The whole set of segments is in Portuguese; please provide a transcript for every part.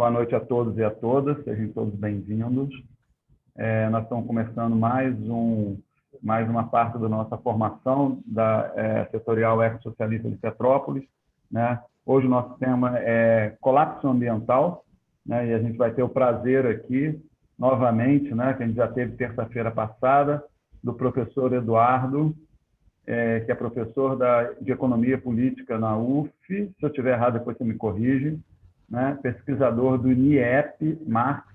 Boa noite a todos e a todas, sejam todos bem-vindos. Nós estamos começando mais uma parte da nossa formação da Setorial Ecossocialista de Petrópolis, né? Hoje o nosso tema é colapso ambiental, né? E a gente vai ter o prazer aqui, novamente, né, que a gente já teve terça-feira passada, do professor Eduardo, que é professor de Economia Política na UF. Se eu estiver errado, depois você me corrige, né? Pesquisador do INIEP, Marx,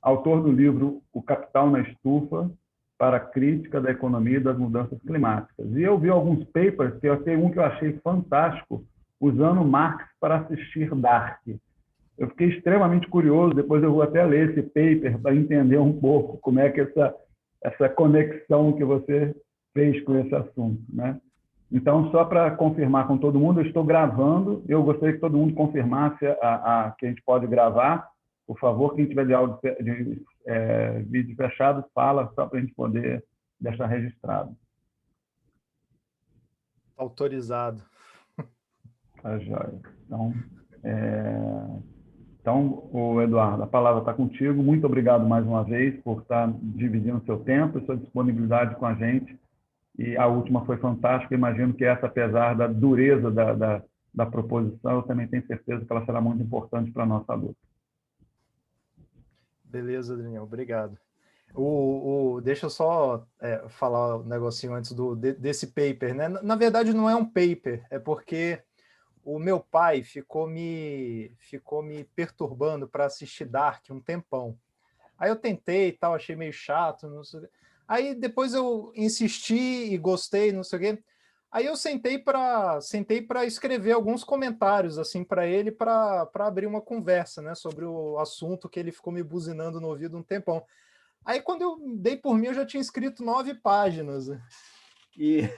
autor do livro O Capital na Estufa, para a crítica da economia e das mudanças climáticas. E eu vi alguns papers, que eu tenho um que eu achei fantástico, usando Marx para assistir Dark. Eu fiquei extremamente curioso, depois eu vou até ler esse paper para entender um pouco como é que essa conexão que você fez com esse assunto, né? Então, só para confirmar com todo mundo, eu estou gravando, eu gostaria que todo mundo confirmasse que a gente pode gravar. Por favor, quem tiver de vídeo fechado, fala, só para a gente poder deixar registrado. Autorizado. Tá joia. Então, Eduardo, a palavra está contigo. Muito obrigado mais uma vez por estar dividindo seu tempo e sua disponibilidade com a gente. E a última foi fantástica. Imagino que essa, apesar da dureza da proposição, eu também tenho certeza que ela será muito importante para a nossa luta. Beleza, Daniel, obrigado. Deixa eu só falar um negocinho antes desse paper, né? Na verdade, não é um paper, é porque o meu pai ficou me perturbando para assistir Dark um tempão. Aí eu tentei e tal, achei meio chato, não sei. Aí depois eu insisti e gostei, não sei o quê. Aí eu sentei para escrever alguns comentários assim para ele, para abrir uma conversa, né, sobre o assunto que ele ficou me buzinando no ouvido um tempão. Aí quando eu dei por mim, eu já tinha escrito 9 páginas. E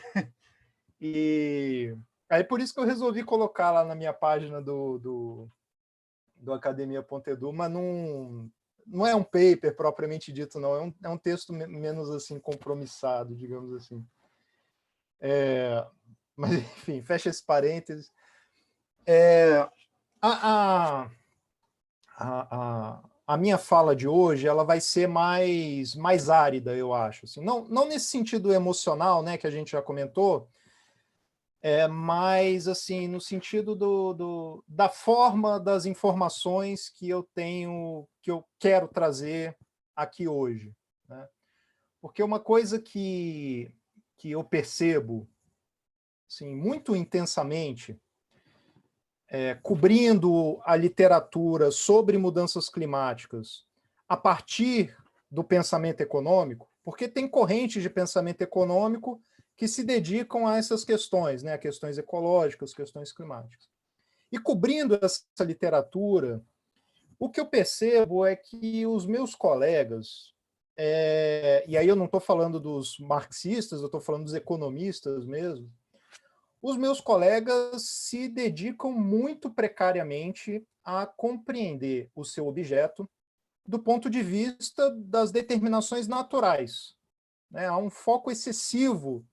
aí por isso que eu resolvi colocar lá na minha página do Academia.edu, mas não é um paper propriamente dito, não. É um texto menos assim compromissado, digamos assim. Mas, enfim, fecha esse parênteses. A minha fala de hoje ela vai ser mais árida, eu acho. Assim, não nesse sentido emocional, né, que a gente já comentou, mas assim, no sentido da forma das informações que eu tenho, que eu quero trazer aqui hoje, né? Porque uma coisa que eu percebo assim, muito intensamente, cobrindo a literatura sobre mudanças climáticas a partir do pensamento econômico, porque tem correntes de pensamento econômico que se dedicam a essas questões, né, questões ecológicas, questões climáticas. E cobrindo essa literatura, o que eu percebo é que os meus colegas, e aí eu não estou falando dos marxistas, eu estou falando dos economistas mesmo, os meus colegas se dedicam muito precariamente a compreender o seu objeto do ponto de vista das determinações naturais, né? Há um foco excessivo,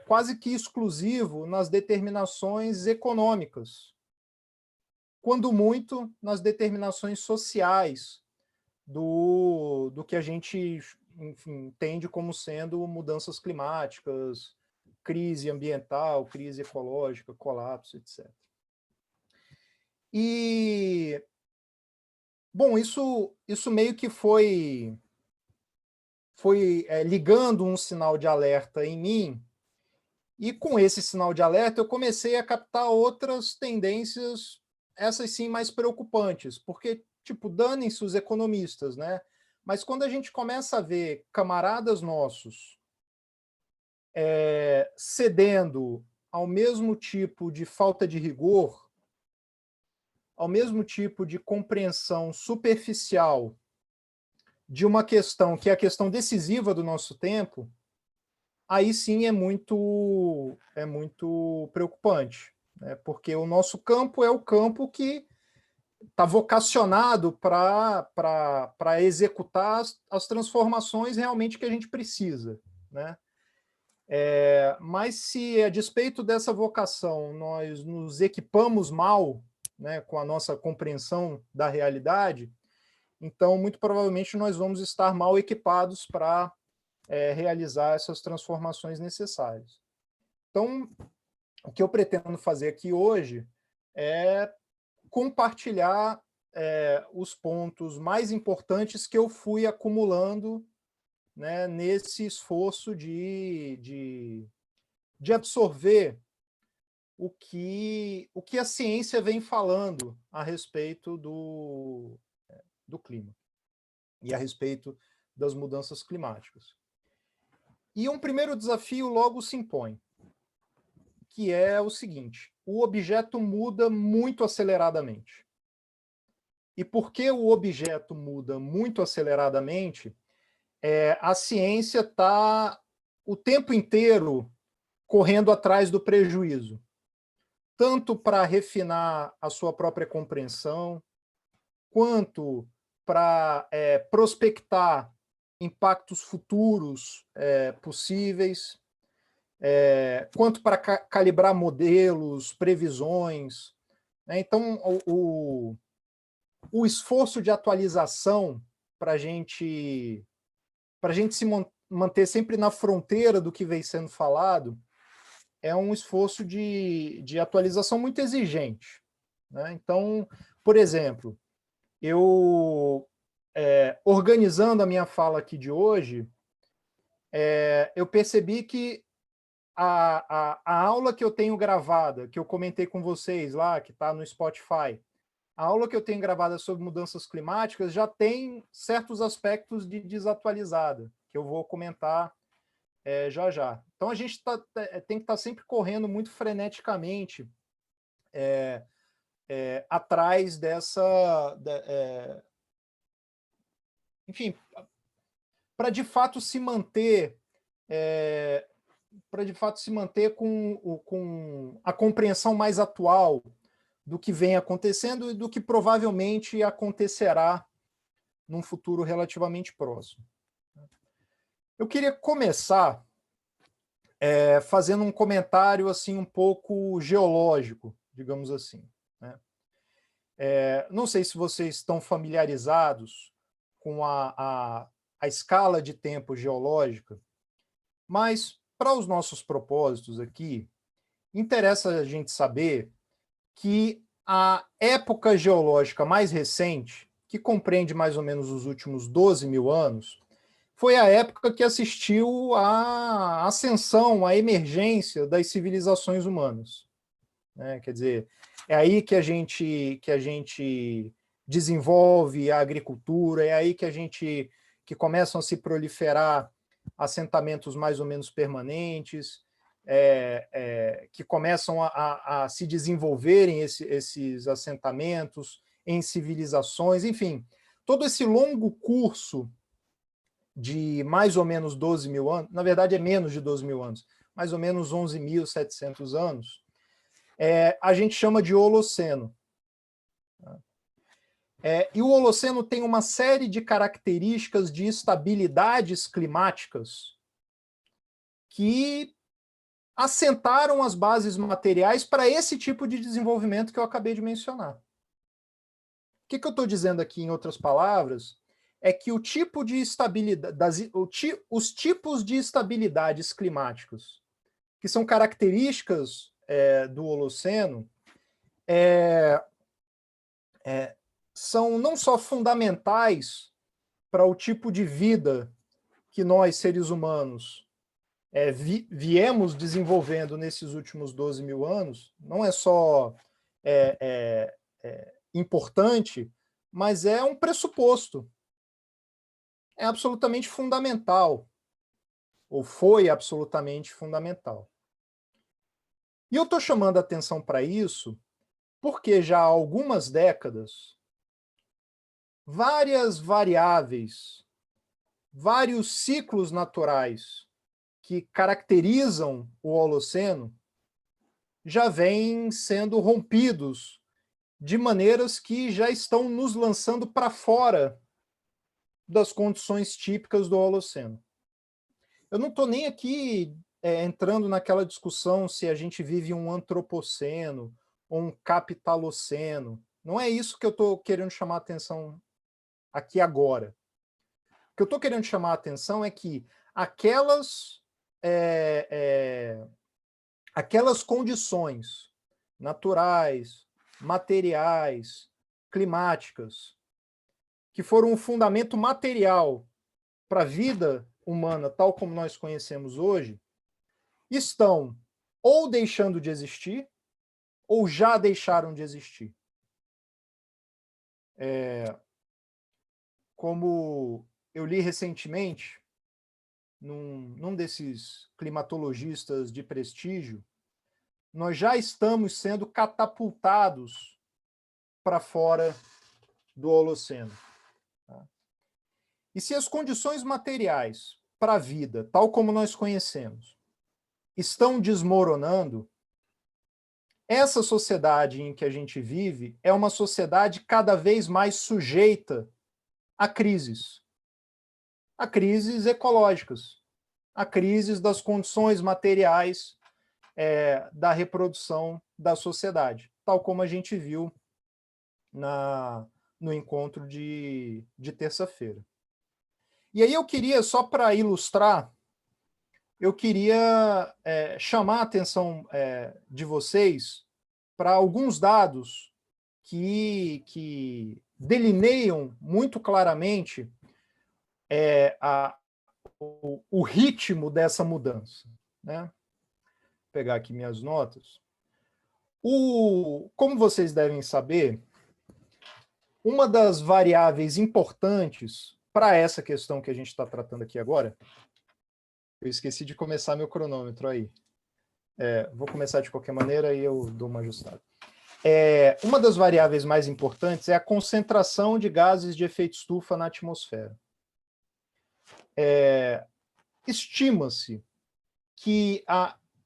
quase que exclusivo, nas determinações econômicas, quando muito nas determinações sociais do que a gente, enfim, entende como sendo mudanças climáticas, crise ambiental, crise ecológica, colapso, etc. E, bom, isso meio que foi ligando um sinal de alerta em mim, e com esse sinal de alerta eu comecei a captar outras tendências, essas sim mais preocupantes, porque, tipo, danem-se os economistas, né? Mas quando a gente começa a ver camaradas nossos cedendo ao mesmo tipo de falta de rigor, ao mesmo tipo de compreensão superficial de uma questão que é a questão decisiva do nosso tempo, aí sim é muito preocupante, né? Porque o nosso campo é o campo que está vocacionado para executar as transformações realmente que a gente precisa, né? Mas se, a despeito dessa vocação, nós nos equipamos mal né, com a nossa compreensão da realidade, então, muito provavelmente, nós vamos estar mal equipados para realizar essas transformações necessárias. Então, o que eu pretendo fazer aqui hoje é compartilhar os pontos mais importantes que eu fui acumulando, né, nesse esforço de absorver o que a ciência vem falando a respeito do clima e a respeito das mudanças climáticas. E um primeiro desafio logo se impõe, que é o seguinte: o objeto muda muito aceleradamente. E porque o objeto muda muito aceleradamente, a ciência está o tempo inteiro correndo atrás do prejuízo, tanto para refinar a sua própria compreensão, quanto para prospectar impactos futuros possíveis, quanto para calibrar modelos, previsões, né? Então, o esforço de atualização para a gente se manter sempre na fronteira do que vem sendo falado é um esforço de atualização muito exigente, né? Então, por exemplo, eu, organizando a minha fala aqui de hoje, eu percebi que a aula que eu tenho gravada, que eu comentei com vocês lá, que está no Spotify, a aula que eu tenho gravada sobre mudanças climáticas já tem certos aspectos de desatualizada, que eu vou comentar já já. Então, a gente tem que estar sempre correndo muito freneticamente atrás dessa... enfim, para de fato se manter com a compreensão mais atual do que vem acontecendo e do que provavelmente acontecerá num futuro relativamente próximo. Eu queria começar fazendo um comentário assim um pouco geológico, digamos assim, né? Não sei se vocês estão familiarizados com a escala de tempo geológica, mas para os nossos propósitos aqui, interessa a gente saber que a época geológica mais recente, que compreende mais ou menos os últimos 12 mil anos, foi a época que assistiu à ascensão, à emergência das civilizações humanas, né? Quer dizer, é aí que a gente desenvolve a agricultura, é aí que começam a se proliferar assentamentos mais ou menos permanentes, que começam a se desenvolverem esses assentamentos em civilizações, enfim, todo esse longo curso de mais ou menos 12 mil anos, na verdade é menos de 12 mil anos, mais ou menos 11.700 anos, a gente chama de Holoceno. E o Holoceno tem uma série de características de estabilidades climáticas que assentaram as bases materiais para esse tipo de desenvolvimento que eu acabei de mencionar. O que eu estou dizendo aqui, em outras palavras, é que o tipo de estabilidade, os tipos de estabilidades climáticas que são características do Holoceno são não só fundamentais para o tipo de vida que nós, seres humanos, viemos desenvolvendo nesses últimos 12 mil anos, não é só importante, mas é um pressuposto. É absolutamente fundamental, ou foi absolutamente fundamental. E eu estou chamando a atenção para isso porque já há algumas décadas, várias variáveis, vários ciclos naturais que caracterizam o Holoceno já vêm sendo rompidos de maneiras que já estão nos lançando para fora das condições típicas do Holoceno. Eu não estou nem aqui entrando naquela discussão se a gente vive um antropoceno ou um capitaloceno. Não é isso que eu estou querendo chamar a atenção aqui agora. O que eu estou querendo chamar a atenção é que aquelas condições naturais, materiais, climáticas, que foram um fundamento material para a vida humana tal como nós conhecemos hoje, estão ou deixando de existir ou já deixaram de existir. Como eu li recentemente, num desses climatologistas de prestígio, nós já estamos sendo catapultados para fora do Holoceno. Tá? E se as condições materiais para a vida, tal como nós conhecemos, estão desmoronando, essa sociedade em que a gente vive é uma sociedade cada vez mais sujeita a crises ecológicas, a crises das condições materiais da reprodução da sociedade, tal como a gente viu no encontro de terça-feira. E aí eu queria, só para ilustrar, eu queria chamar a atenção de vocês para alguns dados que delineiam muito claramente o ritmo dessa mudança. Né? Vou pegar aqui minhas notas. Como vocês devem saber, uma das variáveis importantes para essa questão que a gente está tratando aqui agora, eu esqueci de começar meu cronômetro aí. Vou começar de qualquer maneira e eu dou uma ajustada. Uma das variáveis mais importantes é a concentração de gases de efeito estufa na atmosfera. Estima-se que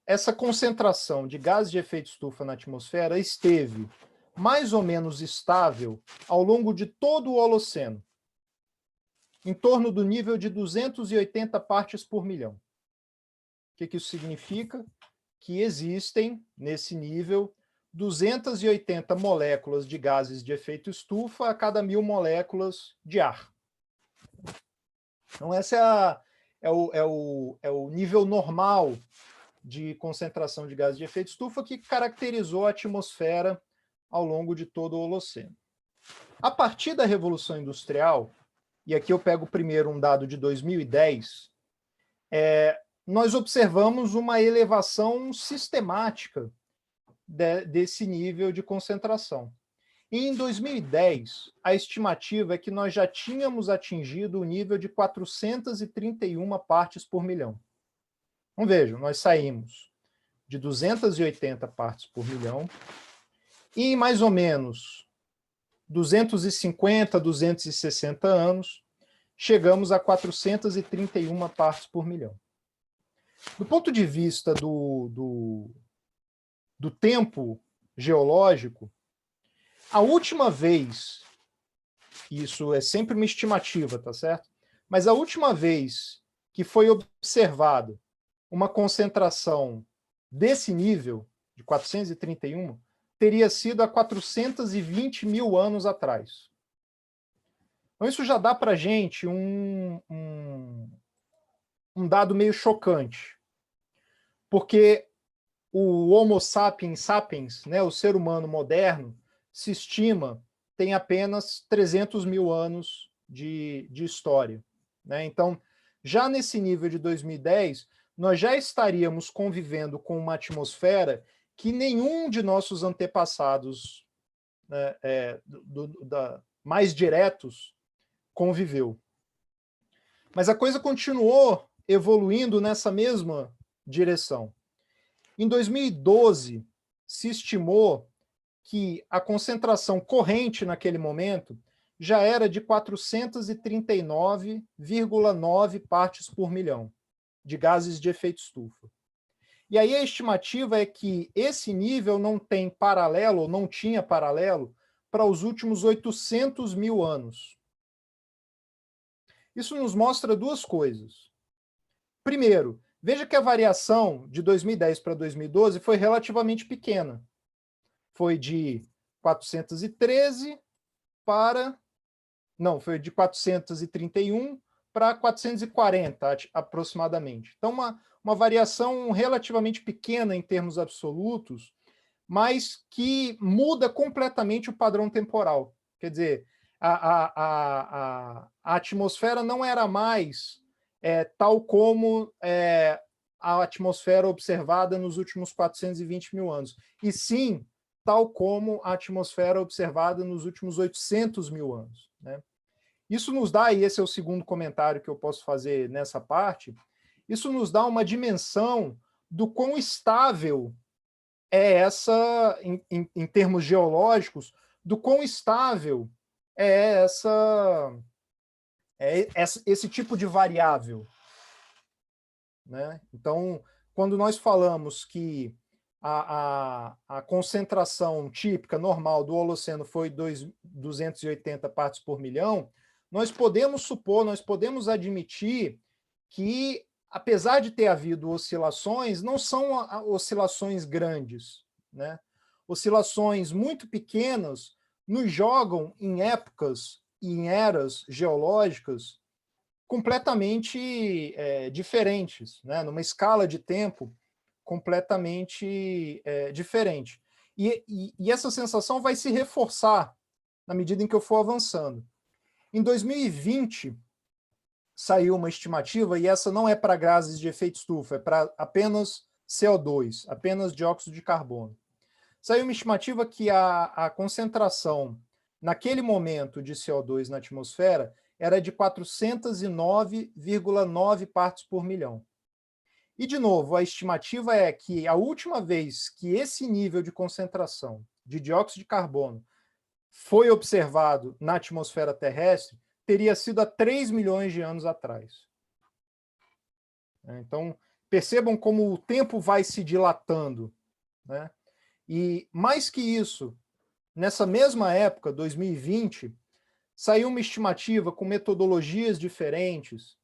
essa concentração de gases de efeito estufa na atmosfera esteve mais ou menos estável ao longo de todo o Holoceno, em torno do nível de 280 partes por milhão. O que isso significa? Que existem, nesse nível, 280 moléculas de gases de efeito estufa a cada 1000 moléculas de ar. Então, esse é o nível normal de concentração de gases de efeito estufa que caracterizou a atmosfera ao longo de todo o Holoceno. A partir da Revolução Industrial, e aqui eu pego primeiro um dado de 2010, nós observamos uma elevação sistemática desse nível de concentração. E em 2010, a estimativa é que nós já tínhamos atingido o nível de 431 partes por milhão. Então vejam, nós saímos de 280 partes por milhão e em mais ou menos 250, 260 anos, chegamos a 431 partes por milhão. Do ponto de vista do tempo geológico, a última vez, isso é sempre uma estimativa, tá certo? Mas a última vez que foi observada uma concentração desse nível, de 431, teria sido há 420 mil anos atrás. Então isso já dá para a gente um dado meio chocante, porque o Homo sapiens sapiens, né, o ser humano moderno, se estima tem apenas 300 mil anos de história. Né? Então, já nesse nível de 2010, nós já estaríamos convivendo com uma atmosfera que nenhum de nossos antepassados, né, mais diretos conviveu. Mas a coisa continuou evoluindo nessa mesma direção. Em 2012, se estimou que a concentração corrente naquele momento já era de 439,9 partes por milhão de gases de efeito estufa. E aí a estimativa é que esse nível não tem paralelo, ou não tinha paralelo, para os últimos 800 mil anos. Isso nos mostra duas coisas. Primeiro, veja que a variação de 2010 para 2012 foi relativamente pequena. foi de 413 para... Não, foi de 431 para 440, aproximadamente. Então, uma variação relativamente pequena em termos absolutos, mas que muda completamente o padrão temporal. Quer dizer, a atmosfera não era mais tal como a atmosfera observada nos últimos 420 mil anos, e sim tal como a atmosfera observada nos últimos 800 mil anos, né? Isso nos dá, e esse é o segundo comentário que eu posso fazer nessa parte, isso nos dá uma dimensão do quão estável é essa, em termos geológicos, do quão estável é esse tipo de variável, né? Então, quando nós falamos que a concentração típica normal do Holoceno foi 280 partes por milhão, nós podemos supor, nós podemos admitir que, apesar de ter havido oscilações, não são oscilações grandes, né? Oscilações muito pequenas nos jogam em épocas e em eras geológicas completamente diferentes, né? Numa escala de tempo completamente diferente. E essa sensação vai se reforçar na medida em que eu for avançando. Em 2020, saiu uma estimativa, e essa não é para gases de efeito estufa, é para apenas CO2, apenas dióxido de carbono. Saiu uma estimativa que a concentração naquele momento de CO2 na atmosfera era de 409,9 partes por milhão. E, de novo, a estimativa é que a última vez que esse nível de concentração de dióxido de carbono foi observado na atmosfera terrestre teria sido há 3 milhões de anos atrás. Então, percebam como o tempo vai se dilatando, né? E, mais que isso, nessa mesma época, 2020, saiu uma estimativa com metodologias diferentes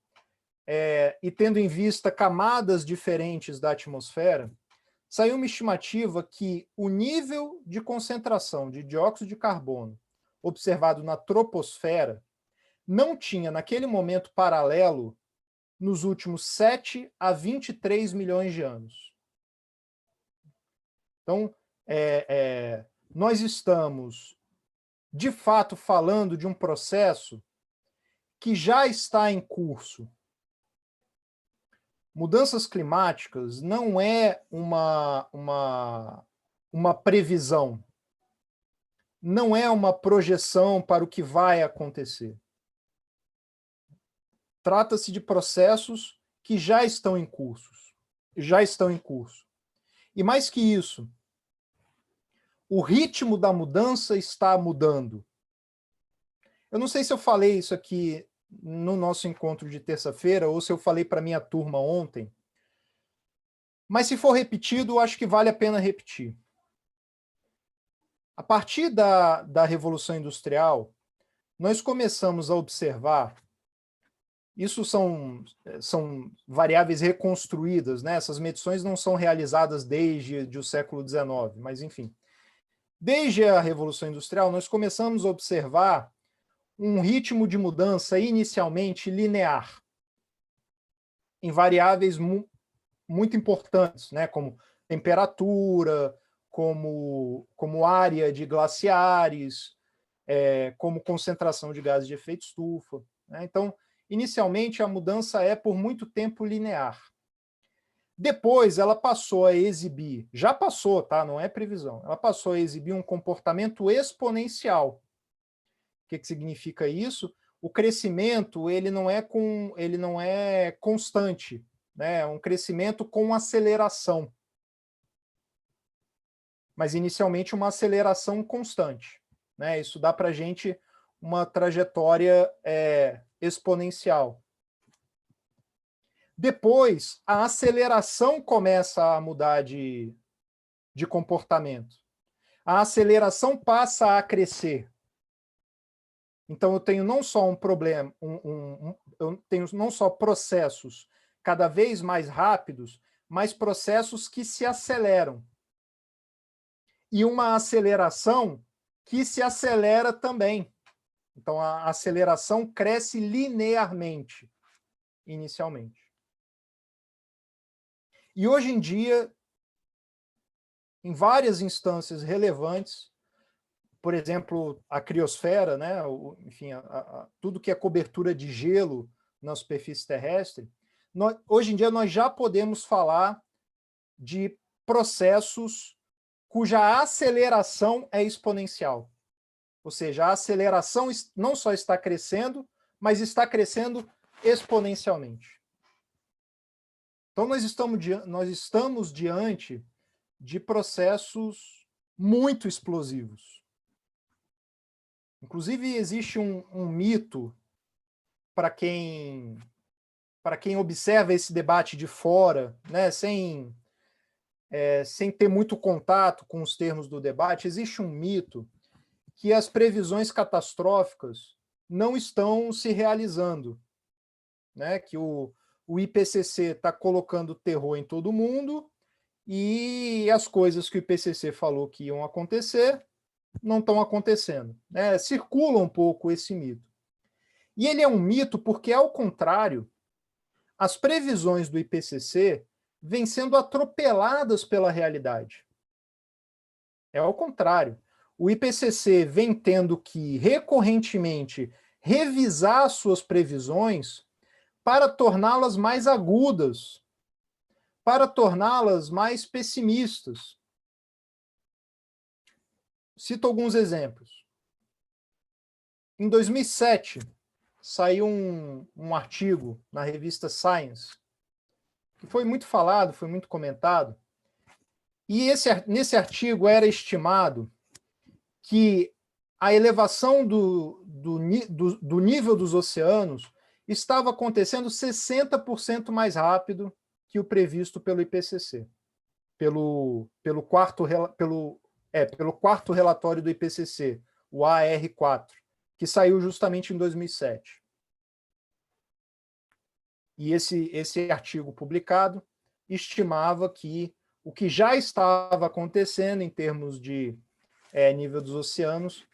e tendo em vista camadas diferentes da atmosfera, saiu uma estimativa que o nível de concentração de dióxido de carbono observado na troposfera não tinha, naquele momento paralelo, nos últimos 7 a 23 milhões de anos. Então, nós estamos, de fato, falando de um processo que já está em curso. Mudanças climáticas não é uma previsão, não é uma projeção para o que vai acontecer. Trata-se de processos que já estão em curso. E mais que isso, o ritmo da mudança está mudando. Eu não sei se eu falei isso aqui no nosso encontro de terça-feira ou se eu falei para minha turma ontem, mas se for repetido, acho que vale a pena repetir. A partir da Revolução Industrial, nós começamos a observar, isso são variáveis reconstruídas, né? Essas medições não são realizadas desde o século XIX, mas enfim. Desde a Revolução Industrial, nós começamos a observar um ritmo de mudança inicialmente linear, em variáveis muito importantes, né? Como temperatura, como área de glaciares, como concentração de gases de efeito estufa, né? Então, inicialmente, a mudança é por muito tempo linear. Depois, ela passou a exibir, já passou, tá? Não é previsão, ela passou a exibir um comportamento exponencial. O que significa isso? O crescimento ele não é constante, né? É um crescimento com aceleração. Mas, inicialmente, uma aceleração constante, né? Isso dá para a gente uma trajetória exponencial. Depois, a aceleração começa a mudar de comportamento. A aceleração passa a crescer. Então, eu tenho não só um problema, eu tenho não só processos cada vez mais rápidos, mas processos que se aceleram. e uma aceleração que se acelera também. Então, a aceleração cresce linearmente, inicialmente. E hoje em dia, em várias instâncias relevantes, por exemplo, a criosfera, né? Enfim, tudo que é cobertura de gelo na superfície terrestre, hoje em dia nós já podemos falar de processos cuja aceleração é exponencial. Ou seja, a aceleração não só está crescendo, mas está crescendo exponencialmente. Então, nós estamos diante de processos muito explosivos. Inclusive, existe um mito para quem observa esse debate de fora, né, sem ter muito contato com os termos do debate. Existe um mito que as previsões catastróficas não estão se realizando, né? Que o IPCC está colocando terror em todo mundo e as coisas que o IPCC falou que iam acontecer não estão acontecendo. Né? Circula um pouco esse mito. E ele é um mito porque, ao contrário, as previsões do IPCC vêm sendo atropeladas pela realidade. É ao contrário. O IPCC vem tendo que, recorrentemente, revisar suas previsões para torná-las mais agudas, para torná-las mais pessimistas. Cito alguns exemplos. Em 2007, saiu um artigo na revista Science, que foi muito falado, foi muito comentado, e nesse artigo era estimado que a elevação do nível dos oceanos estava acontecendo 60% mais rápido que o previsto pelo IPCC, pelo quarto relatório do IPCC, o AR4, que saiu justamente em 2007. E esse artigo publicado estimava que o que já estava acontecendo em termos de nível dos oceanos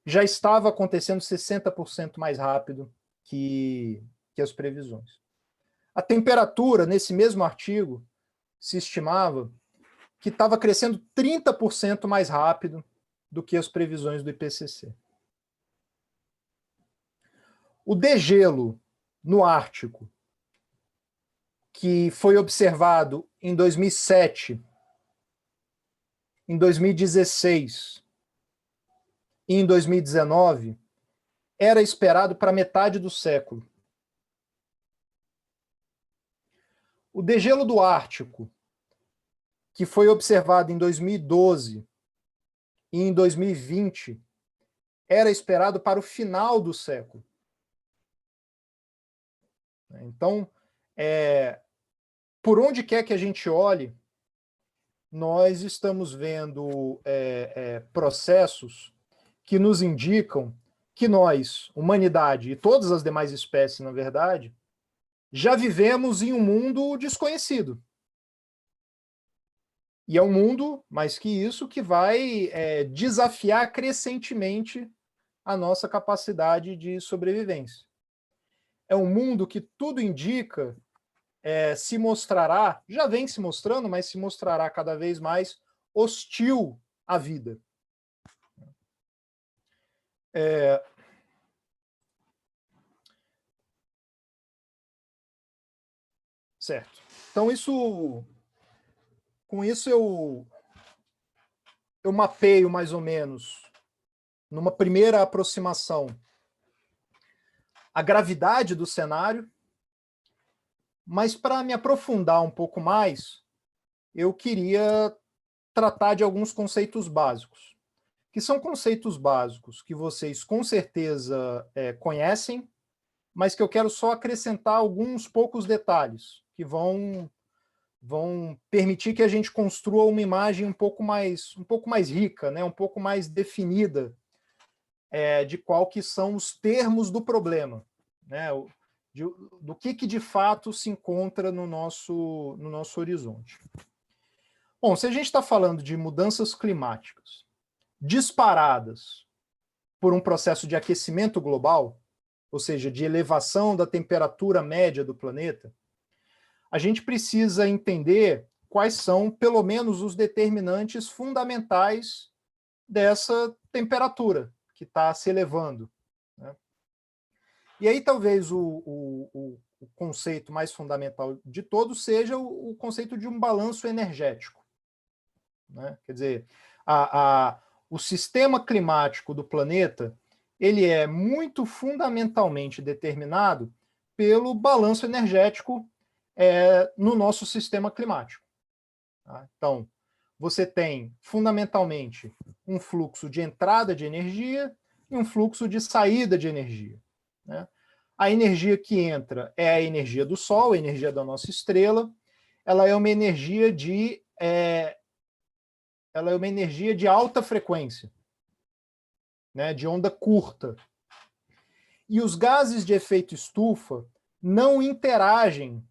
já estava acontecendo 60% mais rápido que as previsões. A temperatura, nesse mesmo artigo, se estimava que estava crescendo 30% mais rápido do que as previsões do IPCC. O degelo no Ártico, que foi observado em 2007, em 2016 e em 2019, era esperado para metade do século. O degelo do Ártico, que foi observado em 2012 e em 2020, era esperado para o final do século. Então, por onde quer que a gente olhe, nós estamos vendo processos que nos indicam que nós, humanidade e todas as demais espécies, na verdade, já vivemos em um mundo desconhecido. E é um mundo, mais que isso, que vai desafiar crescentemente a nossa capacidade de sobrevivência. É um mundo que tudo indica se mostrará, já vem se mostrando, mas se mostrará cada vez mais hostil à vida. Certo. Então, com isso eu mapeio mais ou menos, numa primeira aproximação, a gravidade do cenário, mas para me aprofundar um pouco mais, eu queria tratar de alguns conceitos básicos, que são conceitos básicos que vocês com certeza conhecem, mas que eu quero só acrescentar alguns poucos detalhes que vão permitir que a gente construa uma imagem um pouco mais rica, né? Um pouco mais definida de qual que são os termos do problema, né? Do que de fato se encontra no nosso horizonte. Bom, se a gente está falando de mudanças climáticas disparadas por um processo de aquecimento global, ou seja, de elevação da temperatura média do planeta, a gente precisa entender quais são, pelo menos, os determinantes fundamentais dessa temperatura que está se elevando, né? E aí talvez o conceito mais fundamental de todos seja o conceito de um balanço energético, né? Quer dizer, o sistema climático do planeta ele é muito fundamentalmente determinado pelo balanço energético no nosso sistema climático. Tá? Então, você tem, fundamentalmente, um fluxo de entrada de energia e um fluxo de saída de energia, né? A energia que entra é a energia do Sol, a energia da nossa estrela. Ela é uma energia de alta frequência, né, de onda curta. E os gases de efeito estufa não interagem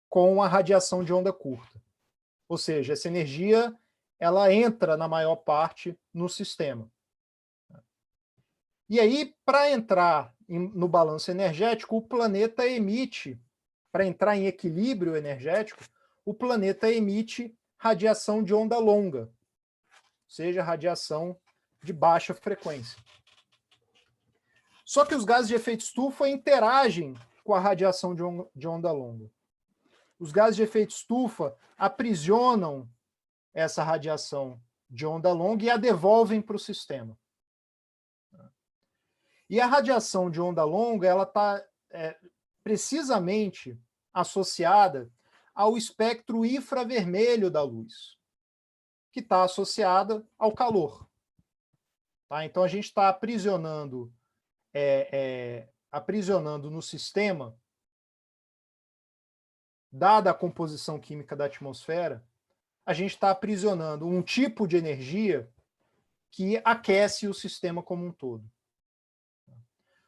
com a radiação de onda curta. Ou seja, essa energia ela entra na maior parte no sistema. E aí, para entrar no balanço energético, o planeta emite, para entrar em equilíbrio energético, o planeta emite radiação de onda longa, seja radiação de baixa frequência. Só que os gases de efeito estufa interagem com a radiação de onda longa. Os gases de efeito estufa aprisionam essa radiação de onda longa e a devolvem para o sistema. E a radiação de onda longa ela está precisamente associada ao espectro infravermelho da luz, que está associada ao calor. Tá? Então a gente está aprisionando no sistema, dada a composição química da atmosfera, a gente está aprisionando um tipo de energia que aquece o sistema como um todo.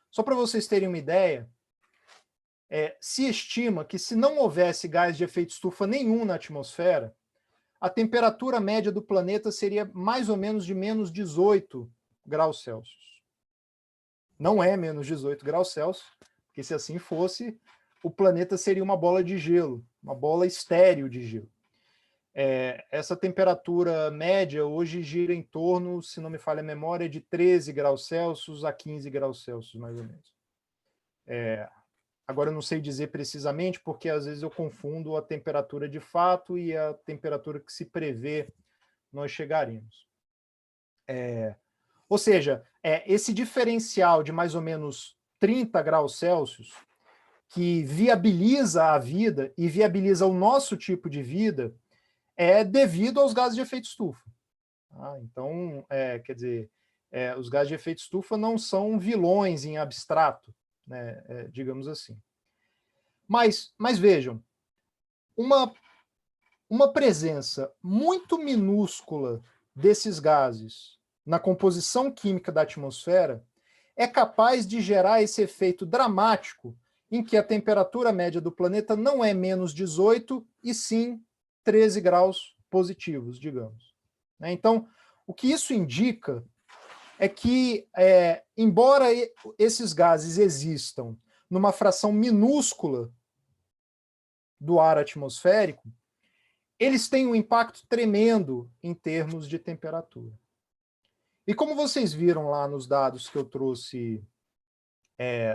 Só para vocês terem uma ideia, se estima que se não houvesse gás de efeito estufa nenhum na atmosfera, a temperatura média do planeta seria mais ou menos de menos 18 graus Celsius. Não é menos 18 graus Celsius, porque se assim fosse, o planeta seria uma bola de gelo, uma bola estéril de gelo. Essa temperatura média hoje gira em torno, se não me falha a memória, de 13 graus Celsius a 15 graus Celsius, mais ou menos. Agora eu não sei dizer precisamente, porque às vezes eu confundo a temperatura de fato e a temperatura que se prevê nós chegaremos. Ou seja, esse diferencial de mais ou menos 30 graus Celsius, que viabiliza a vida e viabiliza o nosso tipo de vida, é devido aos gases de efeito estufa. Tá? Então, quer dizer, os gases de efeito estufa não são vilões em abstrato, né, digamos assim. Mas vejam, uma presença muito minúscula desses gases na composição química da atmosfera é capaz de gerar esse efeito dramático em que a temperatura média do planeta não é menos 18, e sim 13 graus positivos, digamos. Então, o que isso indica é que, embora esses gases existam numa fração minúscula do ar atmosférico, eles têm um impacto tremendo em termos de temperatura. E como vocês viram lá nos dados que eu trouxe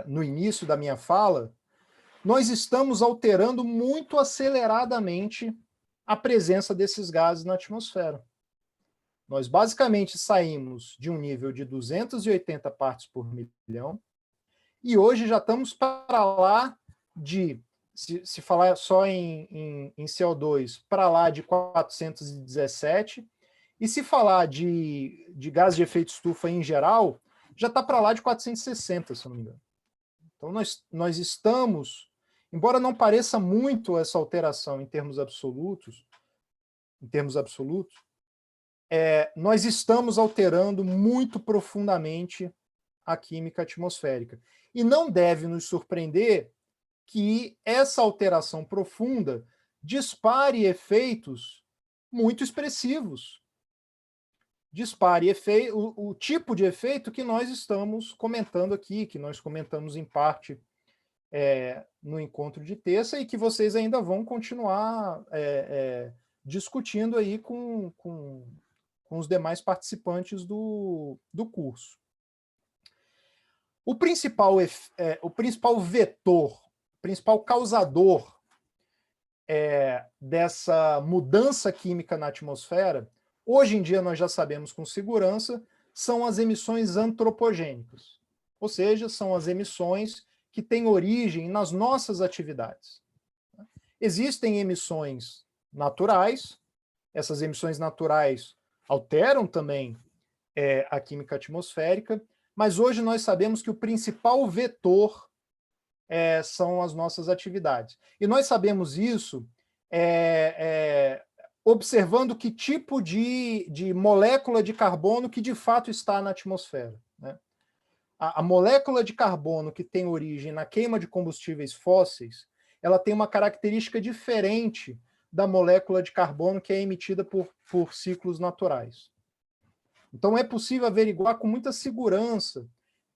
no início da minha fala, nós estamos alterando muito aceleradamente a presença desses gases na atmosfera. Nós basicamente saímos de um nível de 280 partes por milhão e hoje já estamos para lá de, se falar só em CO2, para lá de 417, e se falar de gás de efeito estufa em geral, já está para lá de 460, se eu não me engano. Então nós estamos, embora não pareça muito essa alteração em termos absolutos, nós estamos alterando muito profundamente a química atmosférica. E não deve nos surpreender que essa alteração profunda dispare efeitos muito expressivos. Dispare o tipo de efeito que nós estamos comentando aqui, que nós comentamos em parte no encontro de terça e que vocês ainda vão continuar discutindo aí com os demais participantes do curso. O principal vetor, o principal causador dessa mudança química na atmosfera, hoje em dia nós já sabemos com segurança, são as emissões antropogênicas, ou seja, são as emissões que têm origem nas nossas atividades. Existem emissões naturais, essas emissões naturais alteram também a química atmosférica, mas hoje nós sabemos que o principal vetor são as nossas atividades. E nós sabemos isso observando que tipo de molécula de carbono que de fato está na atmosfera, né? A molécula de carbono que tem origem na queima de combustíveis fósseis, ela tem uma característica diferente da molécula de carbono que é emitida por ciclos naturais. Então é possível averiguar com muita segurança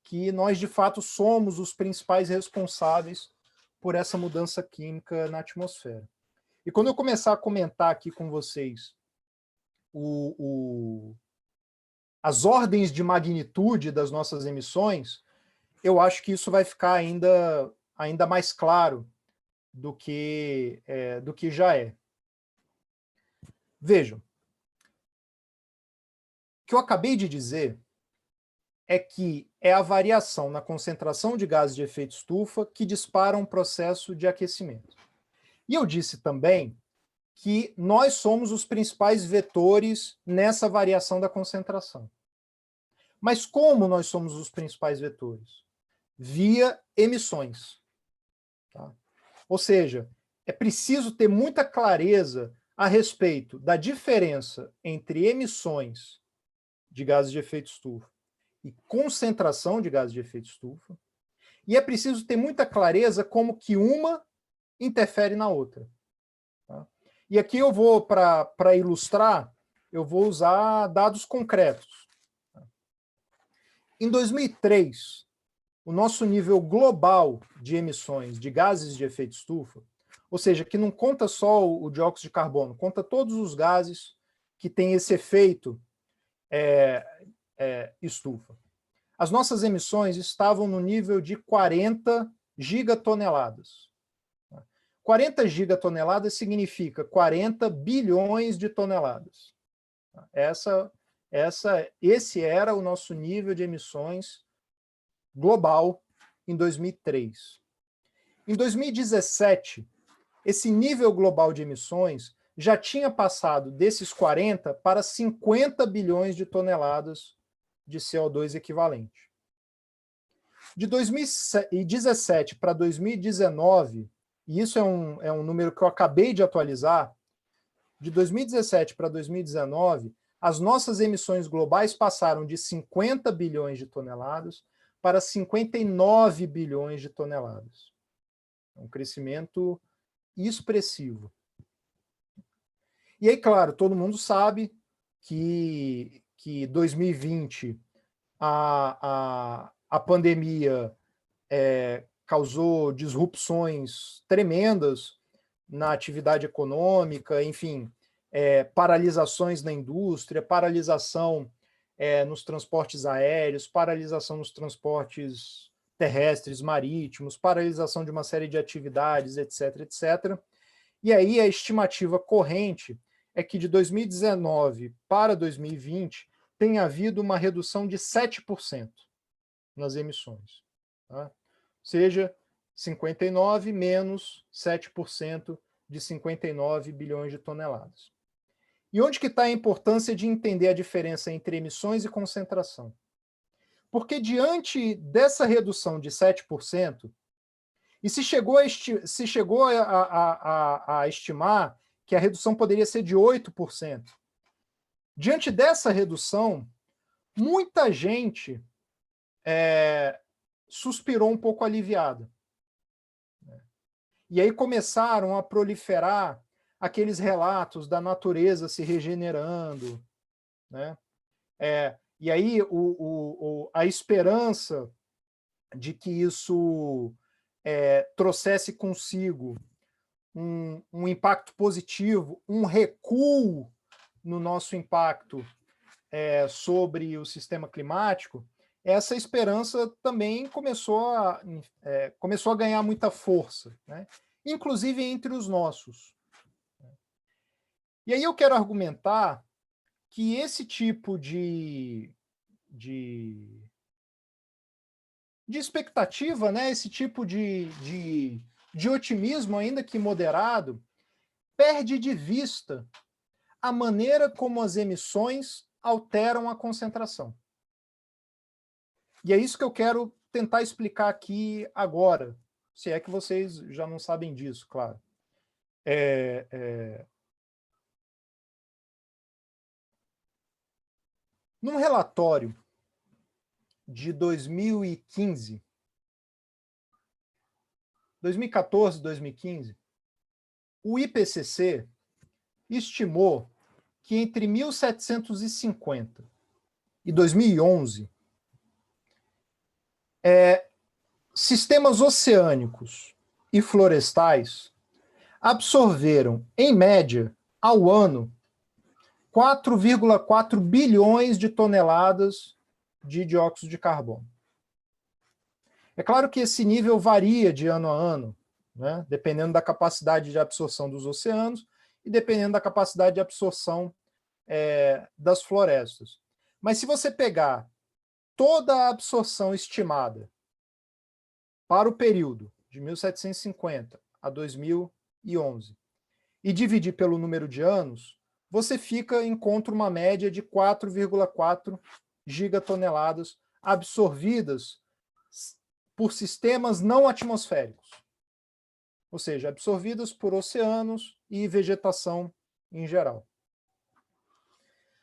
que nós, de fato, somos os principais responsáveis por essa mudança química na atmosfera. E quando eu começar a comentar aqui com vocês as ordens de magnitude das nossas emissões, eu acho que isso vai ficar ainda mais claro do que já é. Vejam, o que eu acabei de dizer é que é a variação na concentração de gases de efeito estufa que dispara um processo de aquecimento. E eu disse também que nós somos os principais vetores nessa variação da concentração. Mas como nós somos os principais vetores? Via emissões. Tá? Ou seja, é preciso ter muita clareza a respeito da diferença entre emissões de gases de efeito estufa e concentração de gases de efeito estufa, e é preciso ter muita clareza como que uma interfere na outra. Tá? E aqui eu vou, para ilustrar, eu vou usar dados concretos. Em 2003, o nosso nível global de emissões de gases de efeito estufa, ou seja, que não conta só o dióxido de carbono, conta todos os gases que têm esse efeito estufa. As nossas emissões estavam no nível de 40 gigatoneladas. 40 gigatoneladas significa 40 bilhões de toneladas. Esse era o nosso nível de emissões global em 2003. Em 2017, esse nível global de emissões já tinha passado desses 40 para 50 bilhões de toneladas de CO2 equivalente. De 2017 para 2019, e isso é um número que eu acabei de atualizar, de 2017 para 2019, as nossas emissões globais passaram de 50 bilhões de toneladas para 59 bilhões de toneladas. É um crescimento expressivo. E aí, claro, todo mundo sabe que 2020 a pandemia causou disrupções tremendas na atividade econômica, enfim, paralisações na indústria, paralisação nos transportes aéreos, paralisação nos transportes terrestres, marítimos, paralisação de uma série de atividades, etc., etc. E aí a estimativa corrente é que de 2019 para 2020 tem havido uma redução de 7% nas emissões. Tá? Ou seja, 59 menos 7% de 59 bilhões de toneladas. E onde que está a importância de entender a diferença entre emissões e concentração? Porque diante dessa redução de 7%, e se chegou a estimar que a redução poderia ser de 8%, diante dessa redução, muita gente suspirou um pouco aliviada. E aí começaram a proliferar aqueles relatos da natureza se regenerando, né? E aí a esperança de que isso trouxesse consigo um impacto positivo, um recuo no nosso impacto sobre o sistema climático, essa esperança também começou a ganhar muita força, né? Inclusive entre os nossos. E aí eu quero argumentar que esse tipo de expectativa, né, esse tipo de otimismo, ainda que moderado, perde de vista a maneira como as emissões alteram a concentração. E é isso que eu quero tentar explicar aqui agora, se é que vocês já não sabem disso, claro. Num relatório de 2015, 2014, 2015, o IPCC estimou que entre 1750 e 2011, sistemas oceânicos e florestais absorveram, em média, ao ano, 4,4 bilhões de toneladas de dióxido de carbono. É claro que esse nível varia de ano a ano, né, dependendo da capacidade de absorção dos oceanos e dependendo da capacidade de absorção das florestas. Mas se você pegar toda a absorção estimada para o período de 1750 a 2011 e dividir pelo número de anos, você encontra uma média de 4,4 gigatoneladas absorvidas por sistemas não atmosféricos, ou seja, absorvidas por oceanos e vegetação em geral.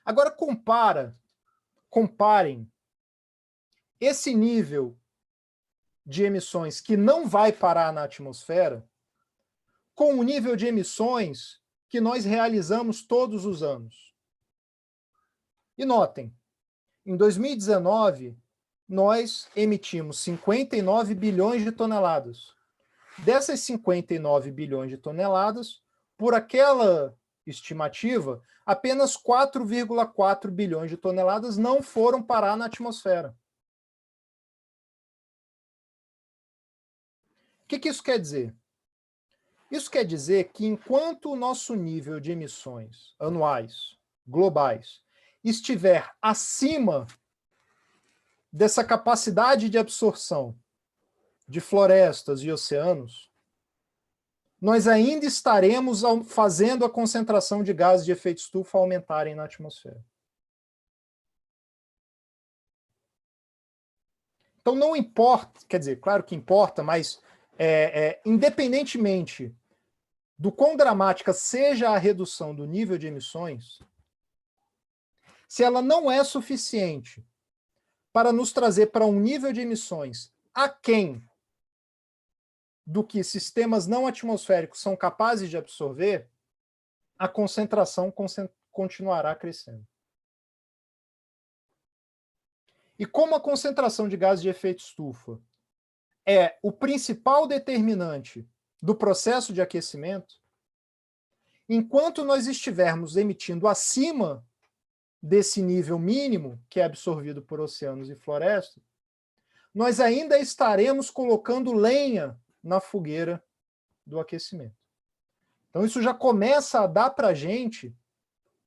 Agora comparem esse nível de emissões que não vai parar na atmosfera com o nível de emissões que nós realizamos todos os anos. E notem, em 2019, nós emitimos 59 bilhões de toneladas. Dessas 59 bilhões de toneladas, por aquela estimativa, apenas 4,4 bilhões de toneladas não foram parar na atmosfera. O que isso quer dizer? Isso quer dizer que enquanto o nosso nível de emissões anuais, globais, estiver acima dessa capacidade de absorção de florestas e oceanos, nós ainda estaremos fazendo a concentração de gases de efeito estufa aumentarem na atmosfera. Então não importa, quer dizer, claro que importa, mas independentemente do quão dramática seja a redução do nível de emissões, se ela não é suficiente para nos trazer para um nível de emissões aquém do que sistemas não atmosféricos são capazes de absorver, a concentração continuará crescendo. E como a concentração de gases de efeito estufa é o principal determinante do processo de aquecimento, enquanto nós estivermos emitindo acima desse nível mínimo, que é absorvido por oceanos e florestas, nós ainda estaremos colocando lenha na fogueira do aquecimento. Então isso já começa a dar para a gente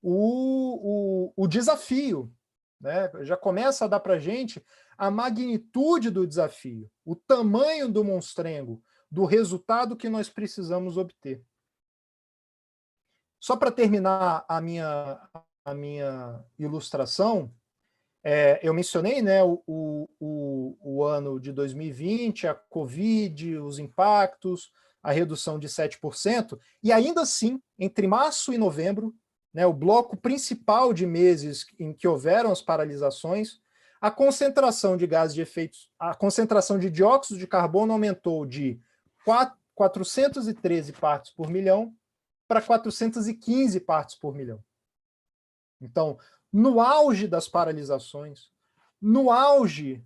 o desafio, né? Já começa a dar para a gente a magnitude do desafio, o tamanho do monstrengo, do resultado que nós precisamos obter. Só para terminar a minha ilustração, eu mencionei, né, o ano de 2020, a Covid, os impactos, a redução de 7%, e ainda assim, entre março e novembro, né, o bloco principal de meses em que houveram as paralisações, a concentração de gases de efeito, a concentração de dióxido de carbono aumentou de 413 partes por milhão para 415 partes por milhão. Então, no auge das paralisações, no auge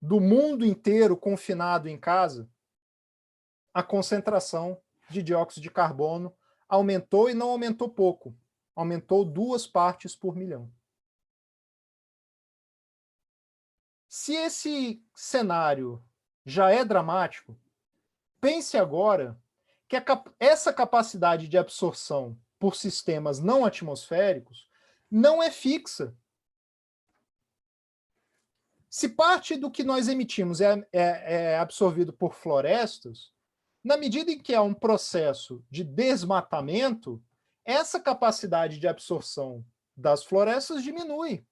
do mundo inteiro confinado em casa, a concentração de dióxido de carbono aumentou, e não aumentou pouco, aumentou 2 partes por milhão. Se esse cenário já é dramático, pense agora que essa capacidade de absorção por sistemas não atmosféricos não é fixa. Se parte do que nós emitimos é absorvido por florestas, na medida em que há um processo de desmatamento, essa capacidade de absorção das florestas diminui.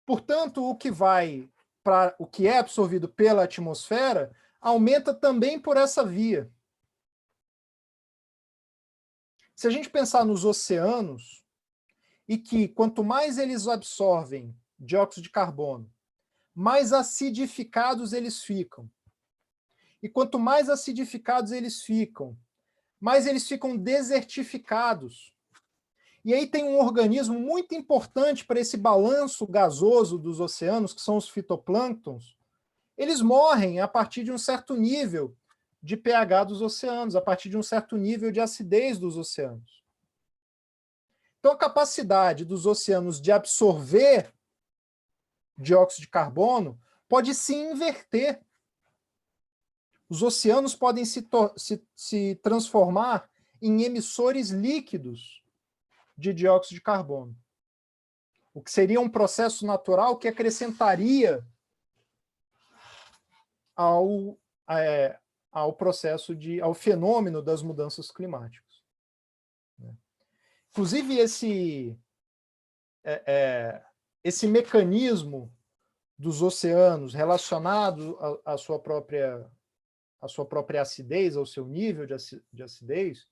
Portanto, o que é absorvido pela atmosfera aumenta também por essa via. Se a gente pensar nos oceanos, e que quanto mais eles absorvem dióxido de carbono, mais acidificados eles ficam. E quanto mais acidificados eles ficam, mais eles ficam desertificados. E aí tem um organismo muito importante para esse balanço gasoso dos oceanos, que são os fitoplânctons. Eles morrem a partir de um certo nível de pH dos oceanos, a partir de um certo nível de acidez dos oceanos. Então, a capacidade dos oceanos de absorver dióxido de carbono pode se inverter. Os oceanos podem se transformar em emissores líquidos de dióxido de carbono, o que seria um processo natural que acrescentaria ao fenômeno das mudanças climáticas. Inclusive, esse mecanismo dos oceanos relacionado à sua própria acidez, ao seu nível de acidez,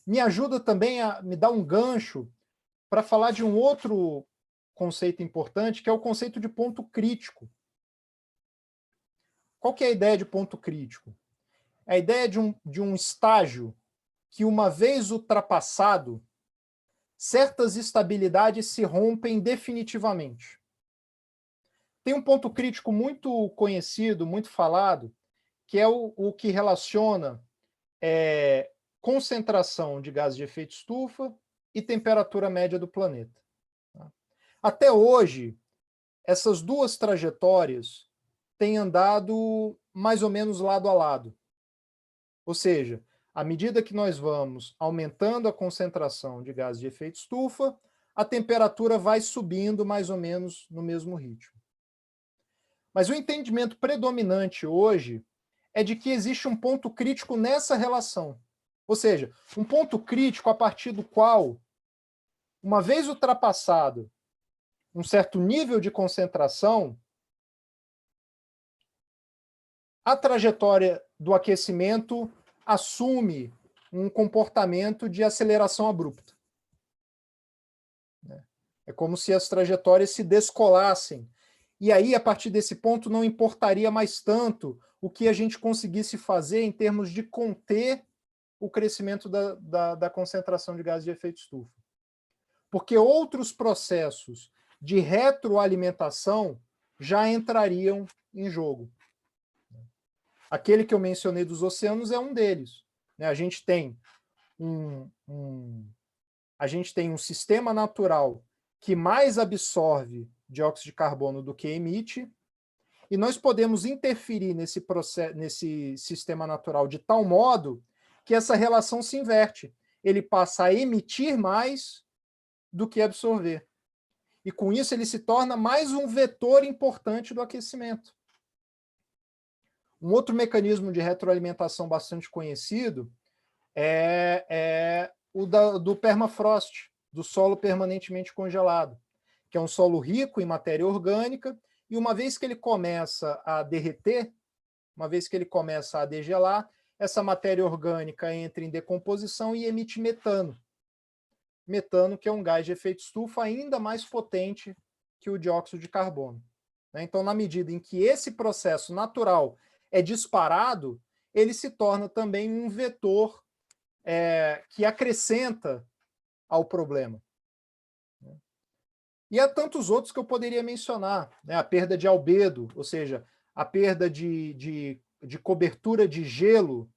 me ajuda também me dar um gancho para falar de um outro conceito importante, que é o conceito de ponto crítico. Qual que é a ideia de ponto crítico? É a ideia de um estágio que, uma vez ultrapassado, certas estabilidades se rompem definitivamente. Tem um ponto crítico muito conhecido, muito falado, que é o que relaciona concentração de gases de efeito estufa e temperatura média do planeta. Até hoje, essas duas trajetórias têm andado mais ou menos lado a lado. Ou seja, à medida que nós vamos aumentando a concentração de gases de efeito estufa, a temperatura vai subindo mais ou menos no mesmo ritmo. Mas o entendimento predominante hoje é de que existe um ponto crítico nessa relação. Ou seja, um ponto crítico a partir do qual, uma vez ultrapassado um certo nível de concentração, a trajetória do aquecimento assume um comportamento de aceleração abrupta. É como se as trajetórias se descolassem. E aí, a partir desse ponto, não importaria mais tanto o que a gente conseguisse fazer em termos de conter o crescimento da concentração de gases de efeito estufa. Porque outros processos de retroalimentação já entrariam em jogo. Aquele que eu mencionei dos oceanos é um deles. A gente tem um sistema natural que mais absorve dióxido de carbono do que emite, e nós podemos interferir nesse sistema natural de tal modo que essa relação se inverte. Ele passa a emitir mais do que absorver. E com isso ele se torna mais um vetor importante do aquecimento. Um outro mecanismo de retroalimentação bastante conhecido é o do permafrost, do solo permanentemente congelado, que é um solo rico em matéria orgânica, e uma vez que ele começa a derreter, uma vez que ele começa a degelar, essa matéria orgânica entra em decomposição e emite metano. Metano, que é um gás de efeito estufa ainda mais potente que o dióxido de carbono. Então, na medida em que esse processo natural é disparado, ele se torna também um vetor que acrescenta ao problema. E há tantos outros que eu poderia mencionar, né? A perda de albedo, ou seja, a perda de cobertura de gelo,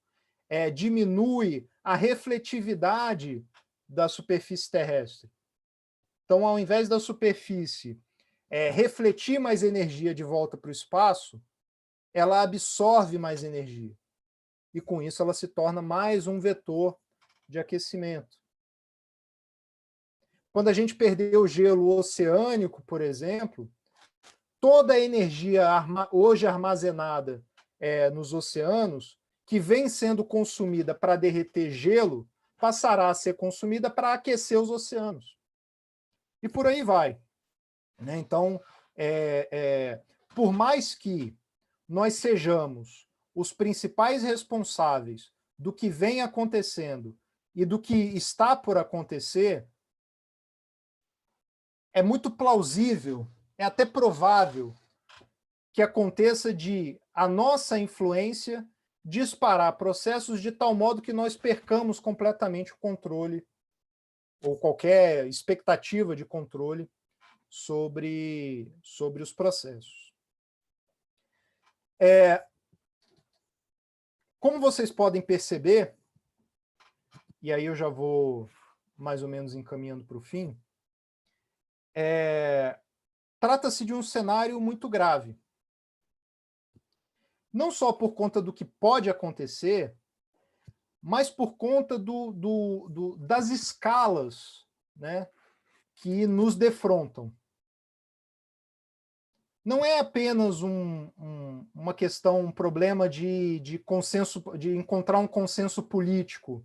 diminui a refletividade da superfície terrestre. Então, ao invés da superfície refletir mais energia de volta para o espaço, ela absorve mais energia. E com isso ela se torna mais um vetor de aquecimento. Quando a gente perdeu o gelo oceânico, por exemplo, toda a energia hoje armazenada nos oceanos, que vem sendo consumida para derreter gelo, passará a ser consumida para aquecer os oceanos. E por aí vai. Né? Então, por mais que nós sejamos os principais responsáveis do que vem acontecendo e do que está por acontecer, é muito plausível, é até provável que aconteça de a nossa influência disparar processos de tal modo que nós percamos completamente o controle ou qualquer expectativa de controle sobre os processos. Como vocês podem perceber, e aí eu já vou mais ou menos encaminhando para o fim, trata-se de um cenário muito grave. Não só por conta do que pode acontecer, mas por conta das escalas, né, que nos defrontam. Não é apenas uma questão, um problema de consenso, de encontrar um consenso político,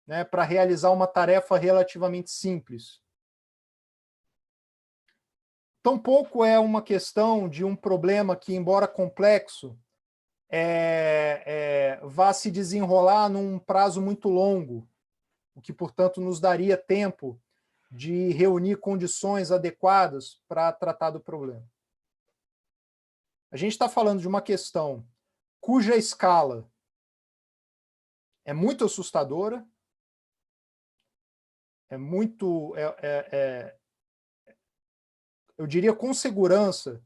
né, para realizar uma tarefa relativamente simples. Tampouco é uma questão de um problema que, embora complexo, vá se desenrolar num prazo muito longo, o que, portanto, nos daria tempo de reunir condições adequadas para tratar do problema. A gente está falando de uma questão cuja escala é muito assustadora, eu diria com segurança